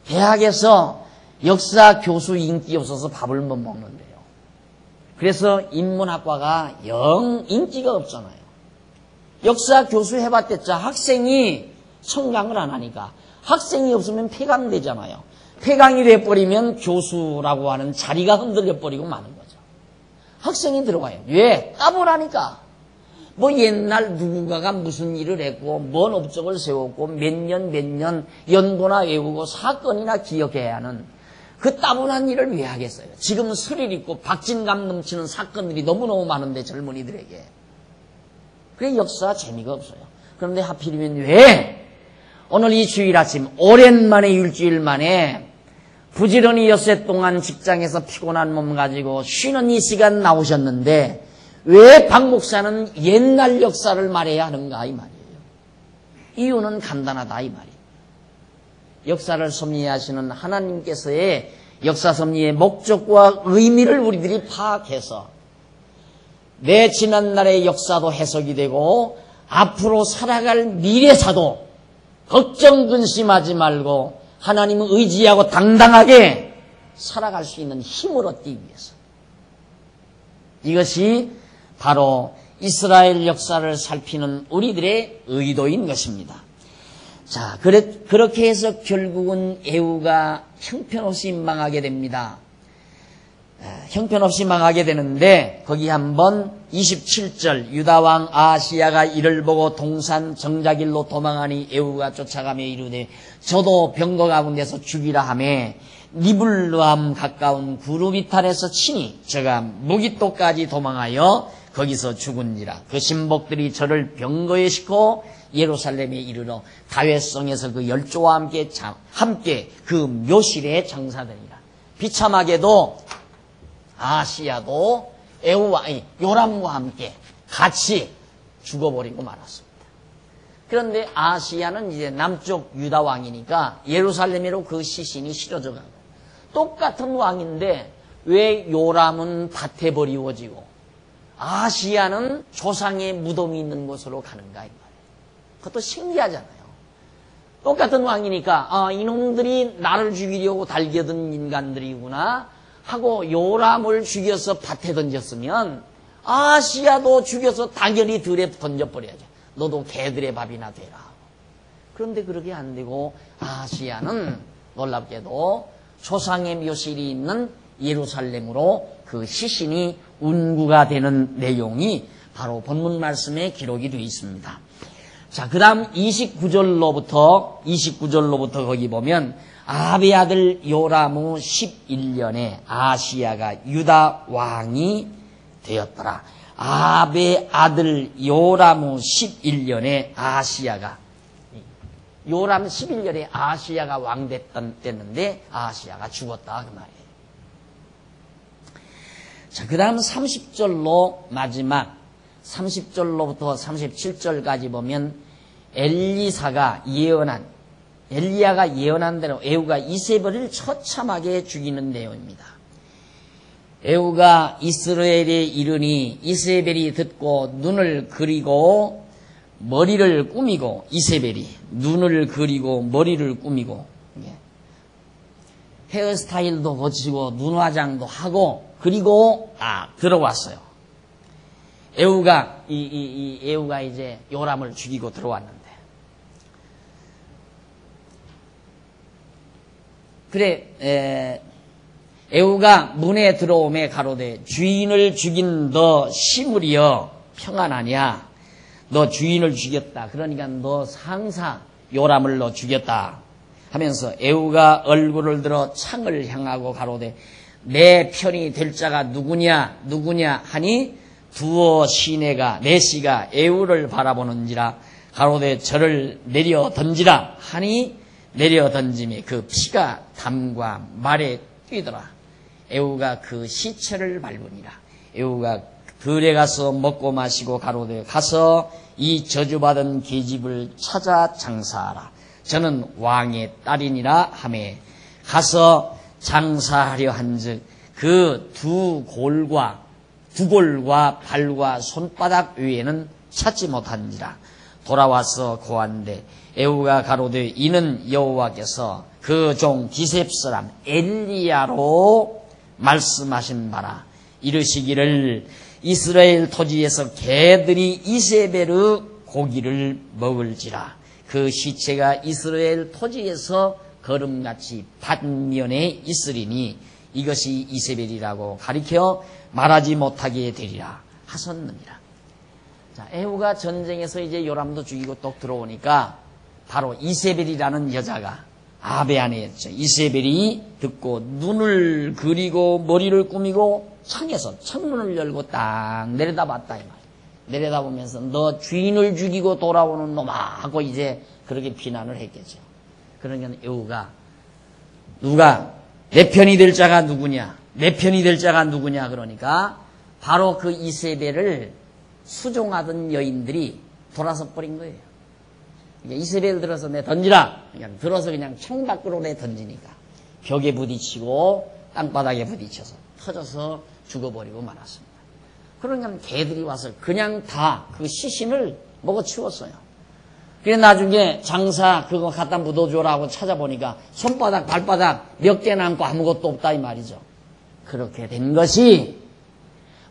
대학에서 역사 교수 인기 없어서 밥을 못 먹는데요. 그래서 인문학과가 영 인기가 없잖아요. 역사 교수 해봤댔자 학생이 청강을 안 하니까 학생이 없으면 폐강되잖아요. 폐강이 돼버리면 교수라고 하는 자리가 흔들려버리고 마는 거죠. 학생이 들어가요. 왜? 따분하니까. 뭐 옛날 누군가가 무슨 일을 했고 뭔 업적을 세웠고 몇 년 연도나 외우고 사건이나 기억해야 하는 그 따분한 일을 왜 하겠어요? 지금 스릴 있고 박진감 넘치는 사건들이 너무너무 많은데 젊은이들에게. 그래 역사 재미가 없어요. 그런데 하필이면 왜 오늘 이 주일 아침 오랜만에 일주일 만에 부지런히 엿새 동안 직장에서 피곤한 몸 가지고 쉬는 이 시간 나오셨는데 왜 박 목사는 옛날 역사를 말해야 하는가 이 말이에요. 이유는 간단하다 이 말이에요. 역사를 섭리하시는 하나님께서의 역사 섭리의 목적과 의미를 우리들이 파악해서 내 지난날의 역사도 해석이 되고 앞으로 살아갈 미래사도 걱정 근심하지 말고 하나님을 의지하고 당당하게 살아갈 수 있는 힘을 얻기 위해서. 이것이 바로 이스라엘 역사를 살피는 우리들의 의도인 것입니다. 자, 그렇게 해서 결국은 에후가 형편없이 망하게 됩니다. 형편없이 망하게 되는데 거기 한번 27절 유다왕 아하시야가 이를 보고 동산 정자길로 도망하니 에후가 쫓아가며 이르되 저도 병거 가운데서 죽이라 하며 니블루암 가까운 구루비탈에서 치니 저가 무기토까지 도망하여 거기서 죽은지라. 그 신복들이 저를 병거에 싣고 예루살렘에 이르러 다윗성에서 그 열조와 함께 그 묘실에 장사되니라. 비참하게도 아하시야도 에후와 요람과 함께 같이 죽어버리고 말았습니다. 그런데 아하시야는 이제 남쪽 유다 왕이니까 예루살렘으로 그 시신이 실어져 가고 똑같은 왕인데 왜 요람은 밭에 버리워지고 아하시야는 조상의 무덤이 있는 곳으로 가는가 이 말이에요. 그것도 신기하잖아요. 똑같은 왕이니까 이놈들이 나를 죽이려고 달겨든 인간들이구나 하고 요람을 죽여서 밭에 던졌으면 아하시야도 죽여서 당연히 들에 던져버려야죠. 너도 개들의 밥이나 되라. 그런데 그렇게 안 되고 아하시야는 놀랍게도 조상의 묘실이 있는 예루살렘으로 그 시신이 운구가 되는 내용이 바로 본문 말씀에 기록이 되어 있습니다. 자, 그 다음 29절로부터 거기 보면 아합의 아들 요람후 11년에 아하시야가 유다 왕이 되었더라. 아합의 아들 요람후 11년에 아하시야가 요람 11년에 아하시야가 왕 됐는데 아하시야가 죽었다 그 말이에요. 자, 그 다음 30절로 마지막 30절로부터 37절까지 보면 엘리야가 예언한 대로 에후가 이세벨을 처참하게 죽이는 내용입니다. 에후가 이스라엘에 이르니 이세벨이 듣고 눈을 그리고 머리를 꾸미고 이세벨이 눈을 그리고 머리를 꾸미고 헤어스타일도 고치고 눈화장도 하고 그리고 들어왔어요. 에후가 에후가 이제 요람을 죽이고 들어왔는데 그래 에후가 문에 들어오매 가로되 주인을 죽인 너 시므리여 평안하냐? 너 주인을 죽였다. 그러니까 너 상사 요람을 너 죽였다 하면서 에후가 얼굴을 들어 창을 향하고 가로되 내 편이 될 자가 누구냐 하니 두어 시내가 내시가 에후를 바라보는지라 가로되 저를 내려 던지라 하니 내려 던짐에 그 피가 담과 말에 뛰더라. 에후가 그 시체를 밟으니라. 에후가 들에 가서 먹고 마시고 가로되 가서 이 저주받은 계집을 찾아 장사하라. 저는 왕의 딸이니라 하매 가서 장사하려 한즉 그 두 골과 발과 손바닥 외에는 찾지 못한지라. 돌아와서 고한데 에후가 가로되 이는 여호와께서 그 종 디셉 사람 엘리야로 말씀하신 바라. 이르시기를 이스라엘 토지에서 개들이 이세벨의 고기를 먹을지라. 그 시체가 이스라엘 토지에서 거름같이 반면에 있으리니 이것이 이세벨이라고 가리켜 말하지 못하게 되리라 하셨느니라. 자, 에후가 전쟁에서 이제 요람도 죽이고 또 들어오니까 바로 이세벨이라는 여자가 아베 아내였죠. 이세벨이 듣고 눈을 그리고 머리를 꾸미고 창에서 창문을 열고 딱 내려다봤다 이 말. 내려다보면서 너 주인을 죽이고 돌아오는 놈아 하고 이제 그렇게 비난을 했겠죠. 그러니까 에후가 누가 내 편이 될 자가 누구냐? 내 편이 될 자가 누구냐? 그러니까 바로 그 이세벨을 수종하던 여인들이 돌아서 버린 거예요. 그러니까 이세벨 들어서 내 던지라. 그냥 들어서 그냥 청 밖으로 내 던지니까 벽에 부딪히고 땅바닥에 부딪혀서 터져서 죽어버리고 말았습니다. 그러니까 개들이 와서 그냥 다 그 시신을 먹어치웠어요. 그래 나중에 장사 그거 갖다 묻어줘라고 찾아보니까 손바닥 발바닥 몇 개 남고 아무것도 없다 이 말이죠. 그렇게 된 것이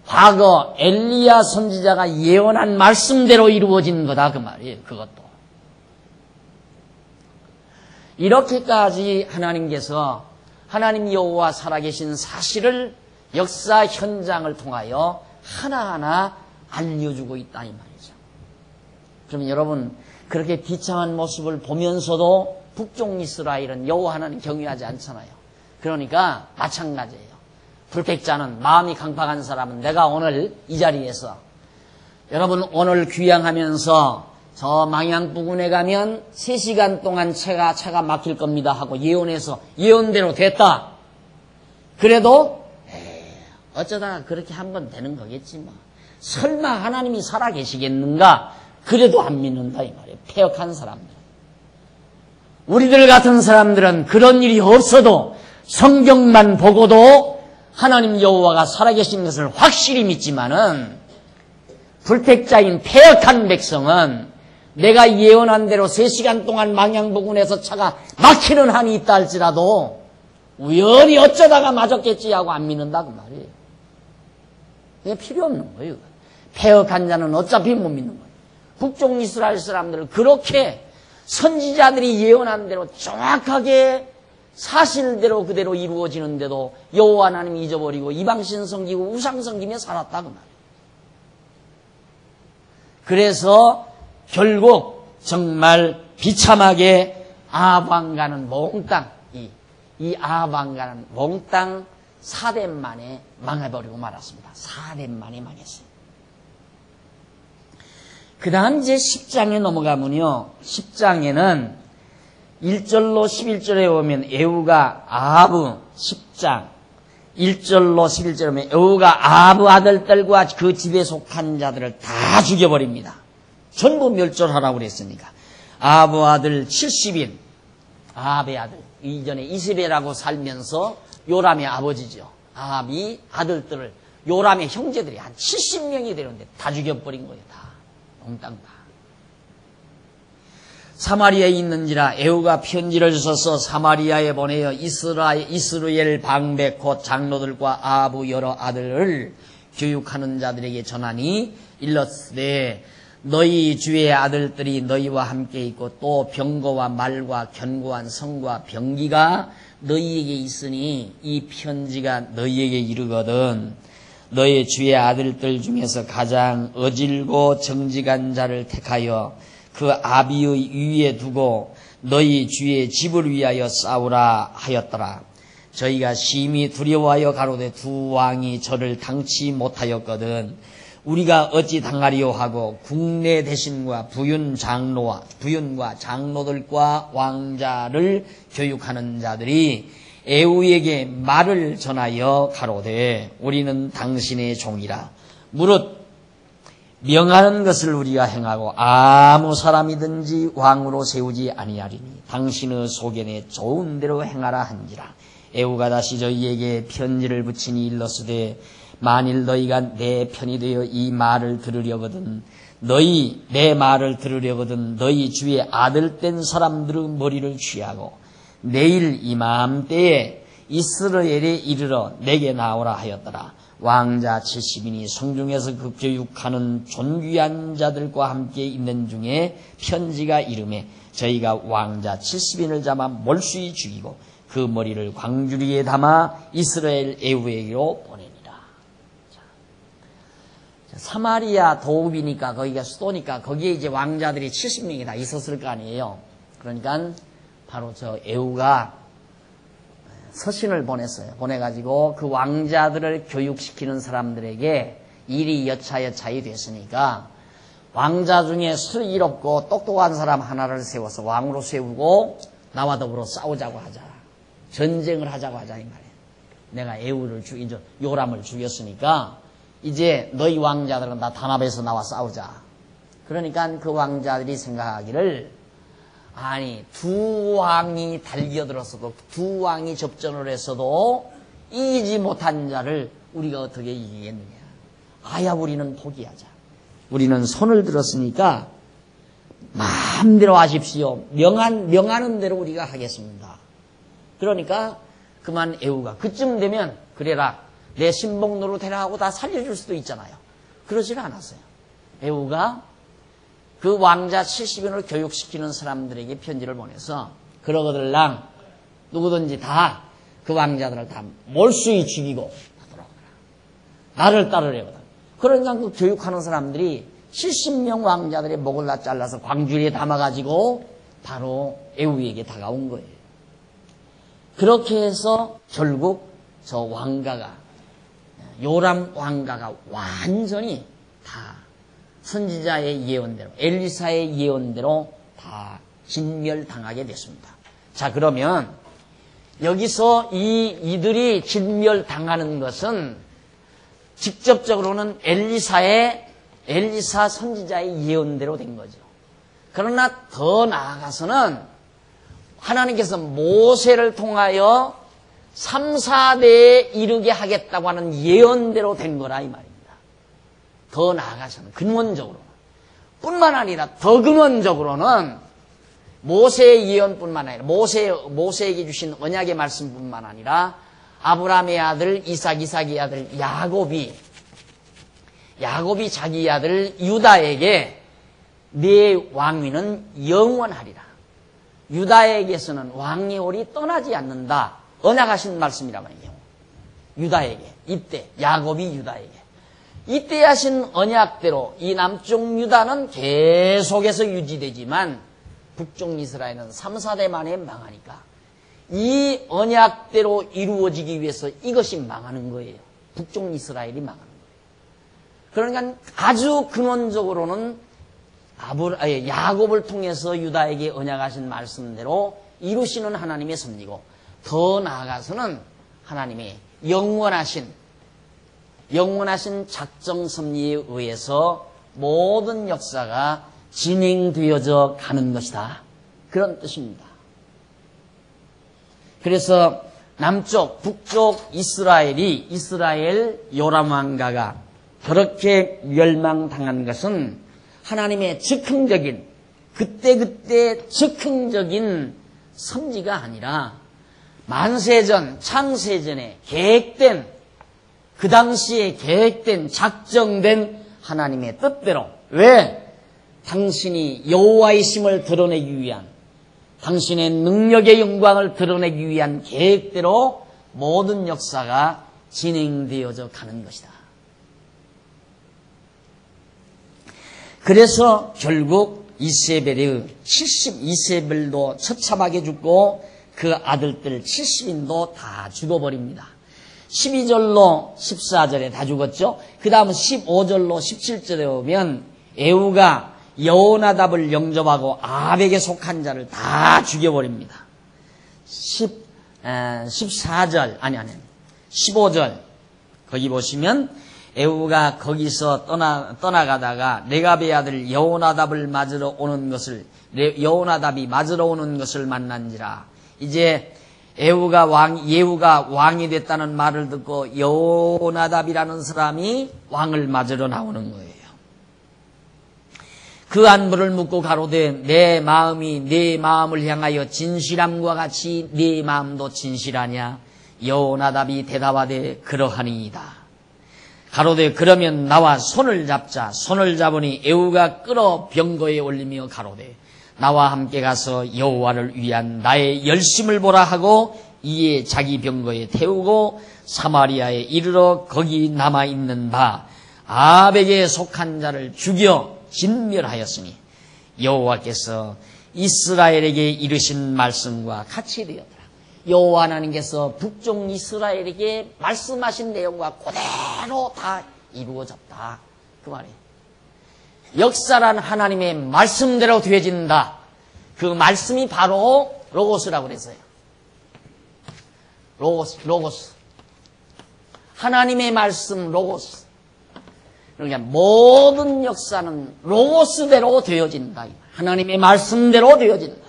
과거 엘리야 선지자가 예언한 말씀대로 이루어진 거다 그 말이에요. 그것도 이렇게까지 하나님께서 하나님 여호와 살아계신 사실을 역사 현장을 통하여 하나하나 알려주고 있다 이 말이죠. 그러면 여러분 그렇게 비참한 모습을 보면서도 북쪽 이스라엘은 여호와 하나님 경외하지 않잖아요. 그러니까 마찬가지예요. 불택자는 마음이 강팍한 사람은 내가 오늘 이 자리에서 여러분 오늘 귀향하면서 저 망양 부근에 가면 3시간 동안 차가 막힐 겁니다 하고 예언해서 예언대로 됐다. 그래도 어쩌다가 그렇게 한번 되는 거겠지 뭐. 설마 하나님이 살아계시겠는가? 그래도 안 믿는다 이 말이에요. 폐역한 사람들. 우리들 같은 사람들은 그런 일이 없어도 성경만 보고도 하나님 여호와가 살아계신 것을 확실히 믿지만은 불택자인 폐역한 백성은 내가 예언한 대로 3시간 동안 망양부근에서 차가 막히는 한이 있다 할지라도 우연히 어쩌다가 맞았겠지 하고 안 믿는다 그 말이에요. 그게 필요 없는 거예요. 폐역한 자는 어차피 못 믿는 거예요. 북쪽 이스라엘 사람들은 그렇게 선지자들이 예언한 대로 정확하게 사실대로 그대로 이루어지는데도 여호와 하나님 잊어버리고 이방신 섬기고 우상 섬기며 살았다 그 말이에요. 그래서 결국 정말 비참하게 아방가는 몽땅 이 아방가는 몽땅 4대 만에 망해버리고 말았습니다. 4대 만에 망했어요. 그 다음 이제 10장에 넘어가면요. 10장에는 1절로 11절에 보면 에후가 아합 10장 1절로 11절에 보면 에후가 아합 아들들과 그 집에 속한 자들을 다 죽여버립니다. 전부 멸절하라고 그랬으니까. 아합 아들 70인 아합의 아들 이전에 이세벨하고 살면서 요람의 아버지죠. 아합이 아들들을 요람의 형제들이 한 70명이 되는데 다 죽여버린 거예요. 다 몽땅 다. 사마리아에 있는지라 에후가 편지를 써서 사마리아에 보내어 이스라엘 방백 곧 장로들과 아합의 여러 아들을 교육하는 자들에게 전하니 일렀으되 너희 주의 아들들이 너희와 함께 있고 또 병거와 말과 견고한 성과 병기가 너희에게 있으니 이 편지가 너희에게 이르거든 너희 주의 아들들 중에서 가장 어질고 정직한 자를 택하여 그 아비의 위에 두고 너희 주의 집을 위하여 싸우라 하였더라. 저희가 심히 두려워하여 가로되 두 왕이 저를 당치 못하였거든 우리가 어찌 당하리요 하고 국내 대신과 부윤과 장로들과 왕자를 교육하는 자들이 에우에게 말을 전하여 가로되 우리는 당신의 종이라. 무릇 명하는 것을 우리가 행하고 아무 사람이든지 왕으로 세우지 아니하리니 당신의 소견에 좋은 대로 행하라 한지라. 에우가 다시 저희에게 편지를 붙이니 일렀으되 만일 너희가 내 편이 되어 이 말을 들으려거든 내 말을 들으려거든 너희 주의 아들 된 사람들의 머리를 취하고 내일 이맘때에 이스라엘에 이르러 내게 나오라 하였더라. 왕자 70인이 성중에서 그 교육하는 존귀한 자들과 함께 있는 중에 편지가 이르매 저희가 왕자 70인을 잡아 몰수히 죽이고 그 머리를 광주리에 담아 이스라엘 에우에게로 보내니라. 사마리아 도읍이니까 거기가 수도니까 거기에 이제 왕자들이 70명이 다 있었을 거 아니에요. 그러니까 바로 저 에우가 서신을 보냈어요. 보내가지고 그 왕자들을 교육시키는 사람들에게 일이 여차여차히 됐으니까 왕자 중에 슬기롭고 똑똑한 사람 하나를 세워서 왕으로 세우고 나와 더불어 싸우자고 하자. 전쟁을 하자고 하자 이 말이에요. 내가 에우를 요람을 죽였으니까 이제 너희 왕자들은 다 단합해서 나와 싸우자. 그러니까 그 왕자들이 생각하기를 아니 두 왕이 달겨들었어도 두 왕이 접전을 했어도 이기지 못한 자를 우리가 어떻게 이기겠느냐. 아야 우리는 포기하자. 우리는 손을 들었으니까 마음대로 하십시오. 명하는 대로 우리가 하겠습니다. 그러니까 그만 에우가 그쯤 되면 그래라 내 신복 노릇해라 하고 다 살려줄 수도 있잖아요. 그러지는 않았어요. 에우가 그 왕자 70인을 교육시키는 사람들에게 편지를 보내서 그러거들랑 누구든지 다 그 왕자들을 다 몰수히 죽이고 돌아오더라. 나를 따르려거든. 그러니까 그 교육하는 사람들이 70명 왕자들의 목을 다 잘라서 광주리에 담아가지고 바로 에우에게 다가온 거예요. 그렇게 해서 결국 저 왕가가 요람 왕가가 완전히 다 선지자의 예언대로 엘리사의 예언대로 다 진멸당하게 됐습니다. 자 그러면 여기서 이들이 진멸당하는 것은 직접적으로는 엘리사 선지자의 예언대로 된 거죠. 그러나 더 나아가서는 하나님께서 모세를 통하여 3, 4대에 이르게 하겠다고 하는 예언대로 된 거라 이 말입니다. 더 나아가서는 근원적으로 뿐만 아니라 더 근원적으로는 모세의 예언뿐만 아니라 모세에게 주신 언약의 말씀뿐만 아니라 아브라함의 아들 이삭의 아들 야곱이 자기 아들 유다에게 네 왕위는 영원하리라. 유다에게서는 왕의 떠나지 않는다. 언약하신 말씀이란 말이에요. 유다에게 이때 야곱이 유다에게 이때 하신 언약대로 이 남쪽 유다는 계속해서 유지되지만 북쪽 이스라엘은 3, 4대 만에 망하니까 이 언약대로 이루어지기 위해서 이것이 망하는 거예요. 북쪽 이스라엘이 망하는 거예요. 그러니까 아주 근원적으로는 야곱을 통해서 유다에게 언약하신 말씀대로 이루시는 하나님의 섭리고 더 나아가서는 하나님의 영원하신 작정 섭리에 의해서 모든 역사가 진행되어져 가는 것이다. 그런 뜻입니다. 그래서 남쪽, 북쪽 이스라엘 요람 왕가가 그렇게 멸망당한 것은 하나님의 즉흥적인 그때 즉흥적인 섭리가 아니라 만세전, 창세전에 계획된 그 당시에 계획된 작정된 하나님의 뜻대로 왜? 당신이 여호와이심을 드러내기 위한 당신의 능력의 영광을 드러내기 위한 계획대로 모든 역사가 진행되어져 가는 것이다. 그래서 결국 이세벨도 처참하게 죽고 그 아들들 70인도 다 죽어버립니다. 12절로 14절에 다 죽었죠. 그 다음 15절로 17절에 오면 에후가 여호나답을 영접하고 아합에게 속한 자를 다 죽여버립니다. 14절, 15절, 거기 보시면, 에후가 거기서 떠나가다가 레갑의 아들 여호나답이 맞으러 오는 것을 만난지라. 이제 예후가 왕이 됐다는 말을 듣고 여호나답이라는 사람이 왕을 맞으러 나오는 거예요. 그 안부를 묻고 가로되 내 마음이 네 마음을 향하여 진실함과 같이 네 마음도 진실하냐? 여호나답이 대답하되 그러하니이다. 가로되 그러면 나와 손을 잡자. 손을 잡으니 에후가 끌어 병거에 올리며 가로되 나와 함께 가서 여호와를 위한 나의 열심을 보라 하고 이에 자기 병거에 태우고 사마리아에 이르러 거기 남아있는 바 아합에게 속한 자를 죽여 진멸하였으니 여호와께서 이스라엘에게 이르신 말씀과 같이 되었더라. 여호와 하나님께서 북쪽 이스라엘에게 말씀하신 내용과 그대로 다 이루어졌다. 그 말이에요. 역사란 하나님의 말씀대로 되어진다. 그 말씀이 바로 로고스라고 그랬어요. 로고스. 하나님의 말씀 로고스. 그러니까 모든 역사는 로고스대로 되어진다. 하나님의 말씀대로 되어진다.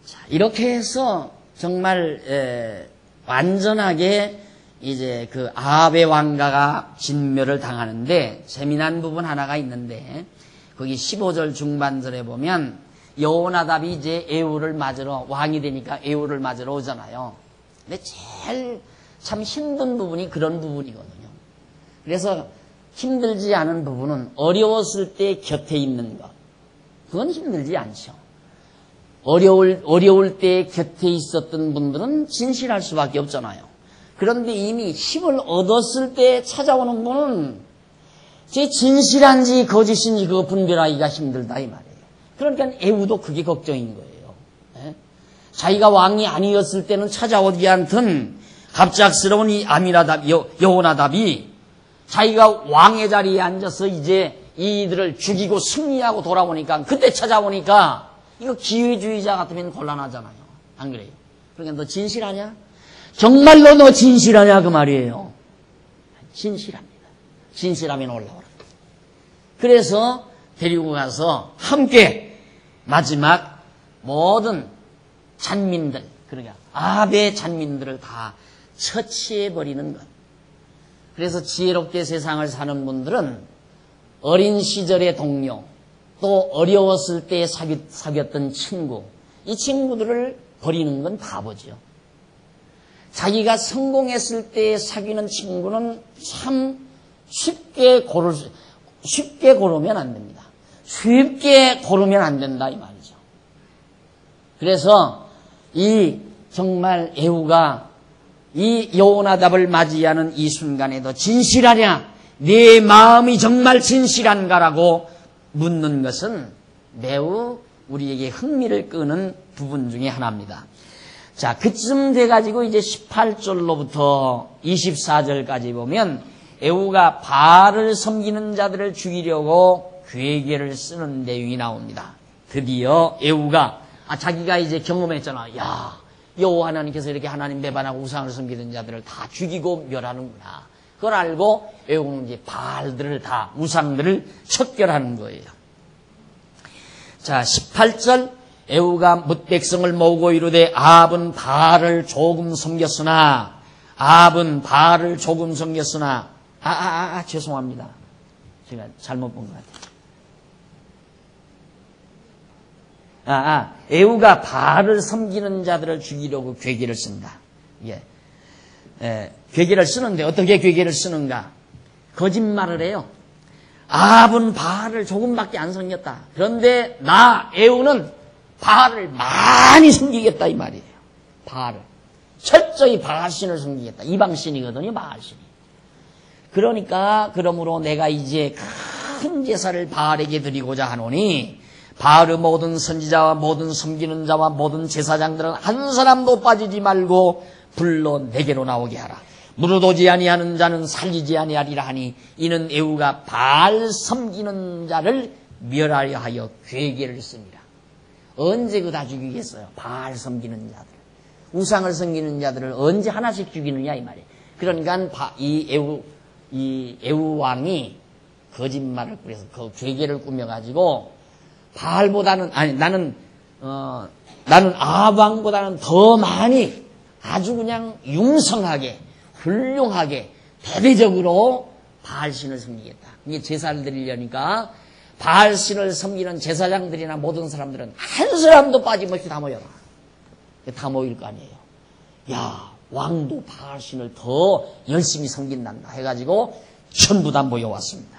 자, 이렇게 해서 정말 완전하게 이제 그 아합의 왕가가 진멸을 당하는데 재미난 부분 하나가 있는데 거기 15절 중반절에 보면 여호나답이 이제 에후를 맞으러 왕이 되니까 에후를 맞으러 오잖아요. 근데 제일 참 힘든 부분이 그런 부분이거든요. 그래서 힘들지 않은 부분은 어려웠을 때 곁에 있는 것. 그건 힘들지 않죠. 어려울 때 곁에 있었던 분들은 진실할 수밖에 없잖아요. 그런데 이미 힘을 얻었을 때 찾아오는 분은 제 진실한지 거짓인지 그거 분별하기가 힘들다 이 말이에요. 그러니까 에후도 그게 걱정인 거예요. 예? 자기가 왕이 아니었을 때는 찾아오지 않던 갑작스러운 이 여호나답이 자기가 왕의 자리에 앉아서 이제 이들을 죽이고 승리하고 돌아오니까 그때 찾아오니까 이거 기회주의자 같으면 곤란하잖아요. 안 그래요? 그러니까 너 진실하냐? 정말로 너 진실하냐 그 말이에요. 진실합니다. 진실하면 올라오라. 그래서 데리고 가서 함께 마지막 모든 잔민들, 그러니까 아합의 잔민들을 다 처치해버리는 것. 그래서 지혜롭게 세상을 사는 분들은 어린 시절의 동료, 또 어려웠을 때 사귀었던 친구, 이 친구들을 버리는 건 바보죠. 자기가 성공했을 때 사귀는 친구는 참 쉽게 고르면 안 됩니다. 쉽게 고르면 안 된다 이 말이죠. 그래서 이 정말 에후가 이 여호나답을 맞이하는 이 순간에도 진실하냐? 네 마음이 정말 진실한가라고 묻는 것은 매우 우리에게 흥미를 끄는 부분 중에 하나입니다. 자, 그쯤 돼가지고 이제 18절로부터 24절까지 보면 에후가 바알을 섬기는 자들을 죽이려고 괴계를 쓰는 내용이 나옵니다. 드디어 에후가 자기가 이제 경험했잖아. 야, 여호와 하나님께서 이렇게 하나님 배반하고 우상을 섬기는 자들을 다 죽이고 멸하는구나. 그걸 알고 에후는 이제 바알들을 다 우상들을 척결하는 거예요. 자, 18절 에후가 뭇 백성을 모으고 이르되 아합은 바알을 조금 섬겼으나 죄송합니다. 제가 잘못 본 것 같아요. 에후가 바알을 섬기는 자들을 죽이려고 괴계를 쓴다. 괴계를 쓰는데 어떻게 괴계를 쓰는가? 거짓말을 해요. 아합은 바알을 조금밖에 안 섬겼다. 그런데 에후는 바알을 많이 섬기겠다 이 말이에요. 바알을. 철저히 바알신을 섬기겠다. 이방신이거든요, 바알신이. 그러므로 내가 이제 큰 제사를 바알에게 드리고자 하노니 바알의 모든 선지자와 모든 섬기는 자와 모든 제사장들은 한 사람도 빠지지 말고 불러 내게로 나오게 하라. 무릇 오지 아니하는 자는 살리지 아니하리라 하니 이는 에후가 바알 섬기는 자를 멸하려 하여 괴계를 씁니다. 언제 다 죽이겠어요? 바알 섬기는 자들, 우상을 섬기는 자들을 언제 하나씩 죽이느냐 이 말이에요. 그러니까 이 에후 왕이 거짓말을 꾸려서 그 괴계를 꾸며가지고 바알보다는 나는 아합 왕보다는 더 많이 아주 그냥 융성하게 훌륭하게 대대적으로 바알신을 섬기겠다. 이게 제사를 드리려니까 바알신을 섬기는 제사장들이나 모든 사람들은 한 사람도 빠짐없이 다 모여라. 다 모일 거 아니에요. 야, 왕도 바알신을 더 열심히 섬긴단다 해가지고 전부 다 모여왔습니다.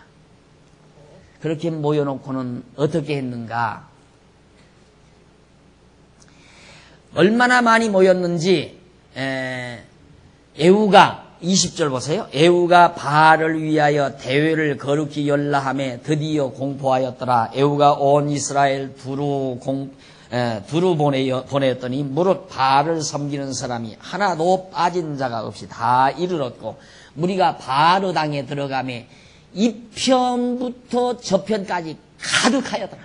그렇게 모여놓고는 어떻게 했는가? 얼마나 많이 모였는지 에후가 20절 보세요. 에후가 바알을 위하여 대회를 거룩히 열라함에 드디어 공포하였더라. 에후가 온 이스라엘 두루 보내었더니 무릇 바알을 섬기는 사람이 하나도 빠진 자가 없이 다 이르렀고 무리가 바알 땅에 들어가매 이편부터 저편까지 가득하였더라.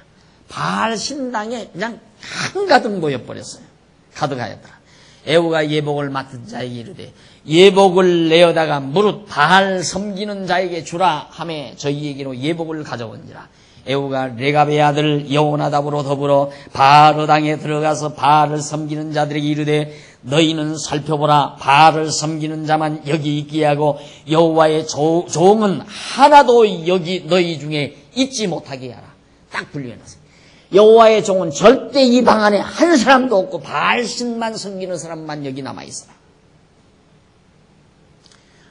바알 신당에 그냥 한가득 모여버렸어요. 가득하였더라. 에후가 예복을 맡은 자에게 이르되 예복을 내어다가 무릇 바알 섬기는 자에게 주라 하매 저희에게로 예복을 가져온지라. 에후가 레갑의 아들 여호나답으로 더불어 바알 땅에 들어가서 바알을 섬기는 자들에게 이르되 너희는 살펴보라. 바알을 섬기는 자만 여기 있게 하고 여호와의 종은 하나도 여기 너희 중에 있지 못하게 하라. 딱 분류해놨어요. 여호와의 종은 절대 이 방 안에 한 사람도 없고 바알신만 섬기는 사람만 여기 남아있어라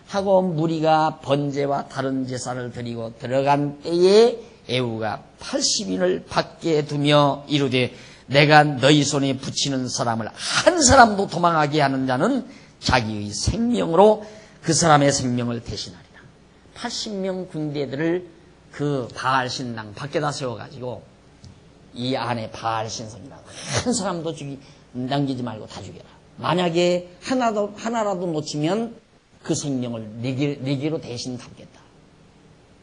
하고 무리가 번제와 다른 제사를 드리고 들어간 때에 에후가 80인을 밖에 두며 이르되 내가 너희 손에 붙이는 사람을 한 사람도 도망하게 하는 자는 자기의 생명으로 그 사람의 생명을 대신하리라. 80명 군대들을 그 바알신당 밖에다 세워가지고 이 안에 바알신성이라고 한 사람도 남기지 말고 다 죽여라. 만약에 하나라도 놓치면 그 생명을 네 개로 대신 담겠다.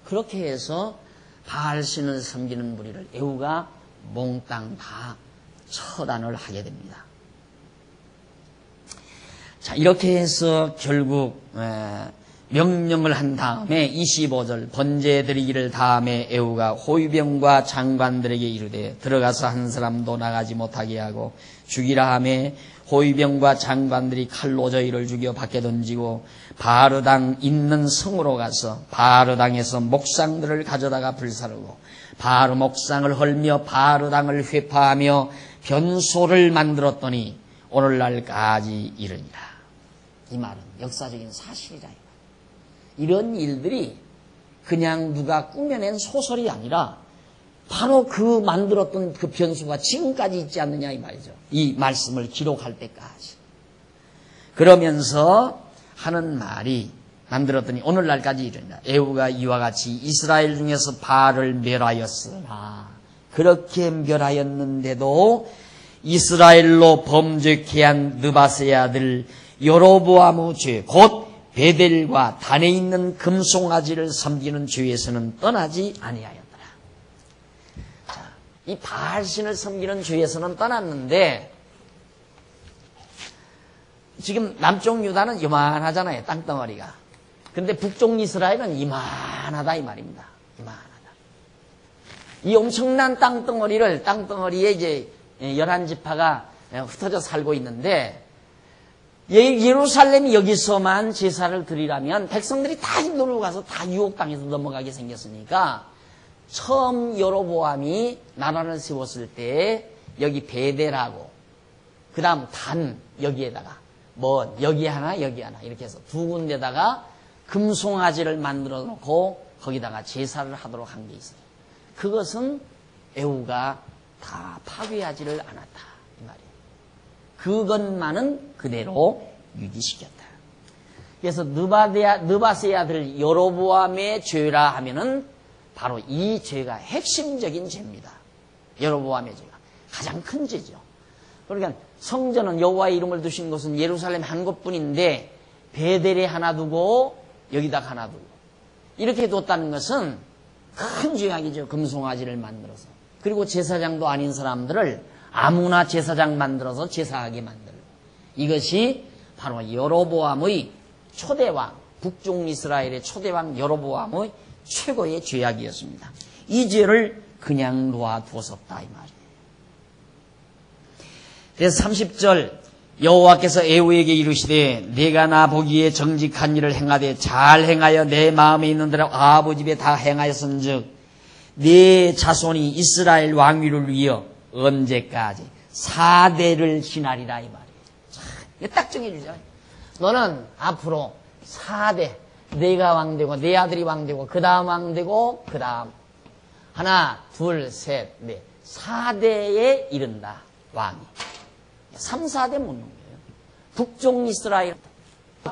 그렇게 해서 바알신을 섬기는 무리를 에후가 몽땅 다 처단을 하게 됩니다. 자, 이렇게 해서 결국 명령을 한 다음에 25절 번제 드리기를 다음에 에후가 호위병과 장관들에게 이르되 들어가서 한 사람도 나가지 못하게 하고 죽이라 하매 호위병과 장관들이 칼로 저희를 죽여 밖에 던지고 바알 땅 있는 성으로 가서 바알 땅에서 목상들을 가져다가 불사르고 바알 목상을 헐며 바알 땅을 회파하며 변소를 만들었더니 오늘날까지 이르니라. 이 말은 역사적인 사실이다. 이런 일들이 그냥 누가 꾸며낸 소설이 아니라 바로 그 만들었던 그 변수가 지금까지 있지 않느냐 이 말이죠. 이 말씀을 기록할 때까지. 그러면서 하는 말이 만들었더니 오늘날까지 이르니라. 에후가 이와 같이 이스라엘 중에서 바알을 멸하였으나 그렇게 멸하였는데도 이스라엘로 범죄케 한 느바세의 아들 여로보암의 죄 곧 베델과 단에 있는 금송아지를 섬기는 죄에서는 떠나지 아니하였더라. 자, 이 바알신을 섬기는 죄에서는 떠났는데 지금 남쪽 유다는 요만하잖아요. 땅덩어리가. 근데 북쪽 이스라엘은 이만하다 이 말입니다. 이만하다. 이 엄청난 땅덩어리에 이제 11지파가 흩어져 살고 있는데 예루살렘이 여기서만 제사를 드리라면 백성들이 다 힘들고 가서 다 유혹당해서 넘어가게 생겼으니까 처음 여로보암이 나라를 세웠을 때 여기 베델하고 그 다음 단 여기에다가 여기 하나 이렇게 해서 두 군데다가 금송아지를 만들어 놓고 거기다가 제사를 하도록 한 게 있어요. 그것은 에후가 다 파괴하지를 않았다 이 말이에요. 그것만은 그대로 유지시켰다. 그래서 느바세의 아들 여로보암의 죄라 하면은 바로 이 죄가 핵심적인 죄입니다. 여로보암의 죄가 가장 큰 죄죠. 그러니까 성전은 여호와의 이름을 두신 곳은 예루살렘 한 곳뿐인데 베델에 하나 두고 여기다 하나 두고 이렇게 뒀다는 것은 큰 죄악이죠. 금송아지를 만들어서. 그리고 제사장도 아닌 사람들을 아무나 제사장 만들어서 제사하게 만들고, 이것이 바로 여로보암의 초대왕, 북쪽 이스라엘의 초대왕 여로보암의 최고의 죄악이었습니다. 이 죄를 그냥 놓아두었었다 이 말이에요. 그래서 30절 여호와께서 에후에게 이르시되 내가 나 보기에 정직한 일을 행하되 잘 행하여 내 마음에 있는 대로 아버지 집에 다 행하였은즉 네 자손이 이스라엘 왕위를 위하여 언제까지 4대를 지나리라 이 말이에요. 자, 이거 딱 정해주죠. 너는 앞으로 4대 내가 왕되고 내 아들이 왕되고 그 다음 왕되고 그 다음 하나 둘 셋 넷 4대에 이른다 왕이. 3, 4대 묻는 거예요. 북쪽 이스라엘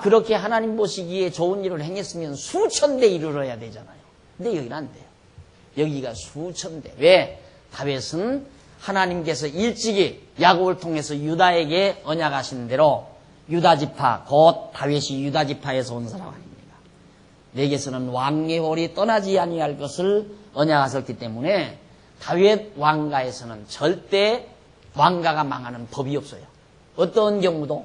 그렇게 하나님 보시기에 좋은 일을 행했으면 수천 대 이르러야 되잖아요. 근데 여기는 안 돼요. 여기가 수천 대. 왜? 다윗은 하나님께서 일찍이 야곱을 통해서 유다에게 언약하신 대로 유다지파 곧 다윗이 유다지파에서 온 사람 아닙니까? 내게서는 왕의 홀이 떠나지 아니할 것을 언약하셨기 때문에 다윗 왕가에서는 절대 왕가가 망하는 법이 없어요. 어떤 경우도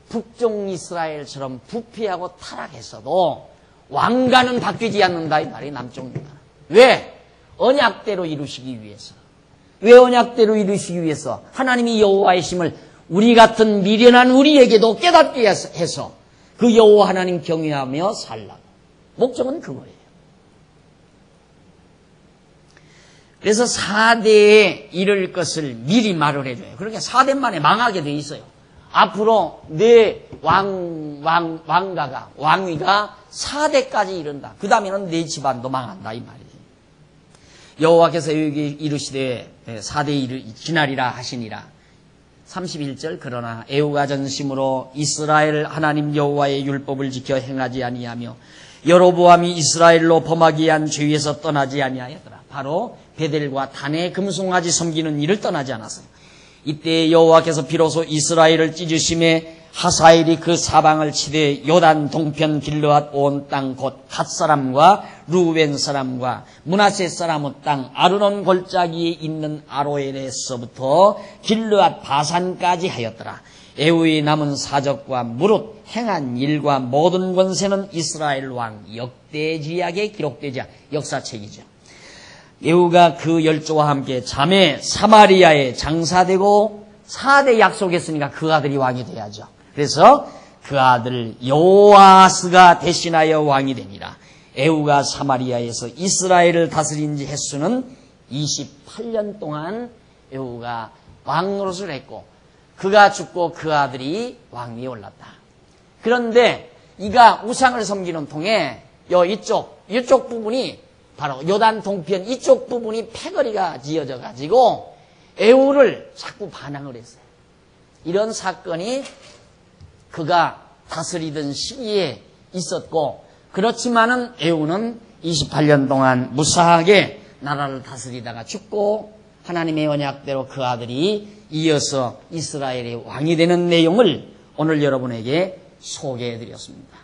북쪽 이스라엘처럼 부패하고 타락했어도 왕가는 바뀌지 않는다 이 말이 남쪽 유다는. 왜? 언약대로 이루시기 위해서. 왜 언약대로 이루시기 위해서? 하나님이 여호와의 심을 우리 같은 미련한 우리에게도 깨닫게 해서 그 여호와 하나님 경외하며 살라고. 목적은 그거예요. 그래서 4대에 이를 것을 미리 말을 해줘요. 그러니까 4대 만에 망하게 돼 있어요. 앞으로 내 왕가가, 왕위가 4대까지 이른다. 그 다음에는 내 집안도 망한다. 이 말이에요. 여호와께서 여기 이르시되 4대 지나리라 하시니라. 31절 그러나 애후가 전심으로 이스라엘 하나님 여호와의 율법을 지켜 행하지 아니하며 여로보암이 이스라엘로 범하게 한 죄에서 떠나지 아니하였더라. 바로 베델과 단의 금송아지 섬기는 일을 떠나지 않았어요. 이때 여호와께서 비로소 이스라엘을 찢으심에 하사엘이 그 사방을 치되 요단 동편 길르앗 온 땅 곧 갓 사람과 루벤 사람과 므낫세 사람의 땅 아르논 골짜기에 있는 아로엘에서부터 길르앗 바산까지 하였더라. 에후의 남은 사적과 무릇 행한 일과 모든 권세는 이스라엘 왕 역대지약에 기록되지 않은 역사책이죠. 에후가 그 열조와 함께 잠에 사마리아에 장사되고 4대 약속했으니까 그 아들이 왕이 돼야죠. 그래서 그 아들 요아스가 대신하여 왕이 되니라. 에후가 사마리아에서 이스라엘을 다스린 지 횟수는 28년 동안 에후가 왕 노릇을 했고 그가 죽고 그 아들이 왕위에 올랐다. 그런데 이가 우상을 섬기는 통에 이쪽 부분이 바로 요단 동편 이쪽 부분이 패거리가 지어져 가지고 에후를 자꾸 반항을 했어요. 이런 사건이 그가 다스리던 시기에 있었고, 그렇지만은 에후는 28년 동안 무사하게 나라를 다스리다가 죽고 하나님의 언약대로 그 아들이 이어서 이스라엘의 왕이 되는 내용을 오늘 여러분에게 소개해 드렸습니다.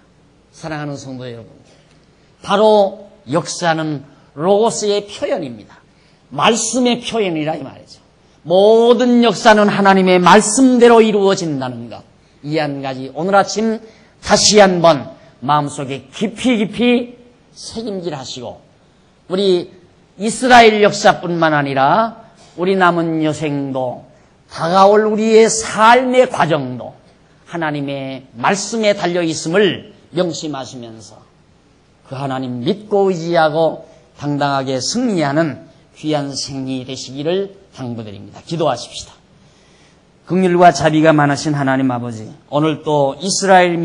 사랑하는 성도 여러분, 바로 역사는 로고스의 표현입니다. 말씀의 표현이라 이 말이죠. 모든 역사는 하나님의 말씀대로 이루어진다는 것. 이 한 가지 오늘 아침 다시 한번 마음속에 깊이 새김질하시고 우리 이스라엘 역사뿐만 아니라 우리 남은 여생도 다가올 우리의 삶의 과정도 하나님의 말씀에 달려있음을 명심하시면서 그 하나님 믿고 의지하고 당당하게 승리하는 귀한 생리 되시기를 당부드립니다. 기도하십시다. 긍휼과 자비가 많으신 하나님 아버지, 오늘 또 이스라엘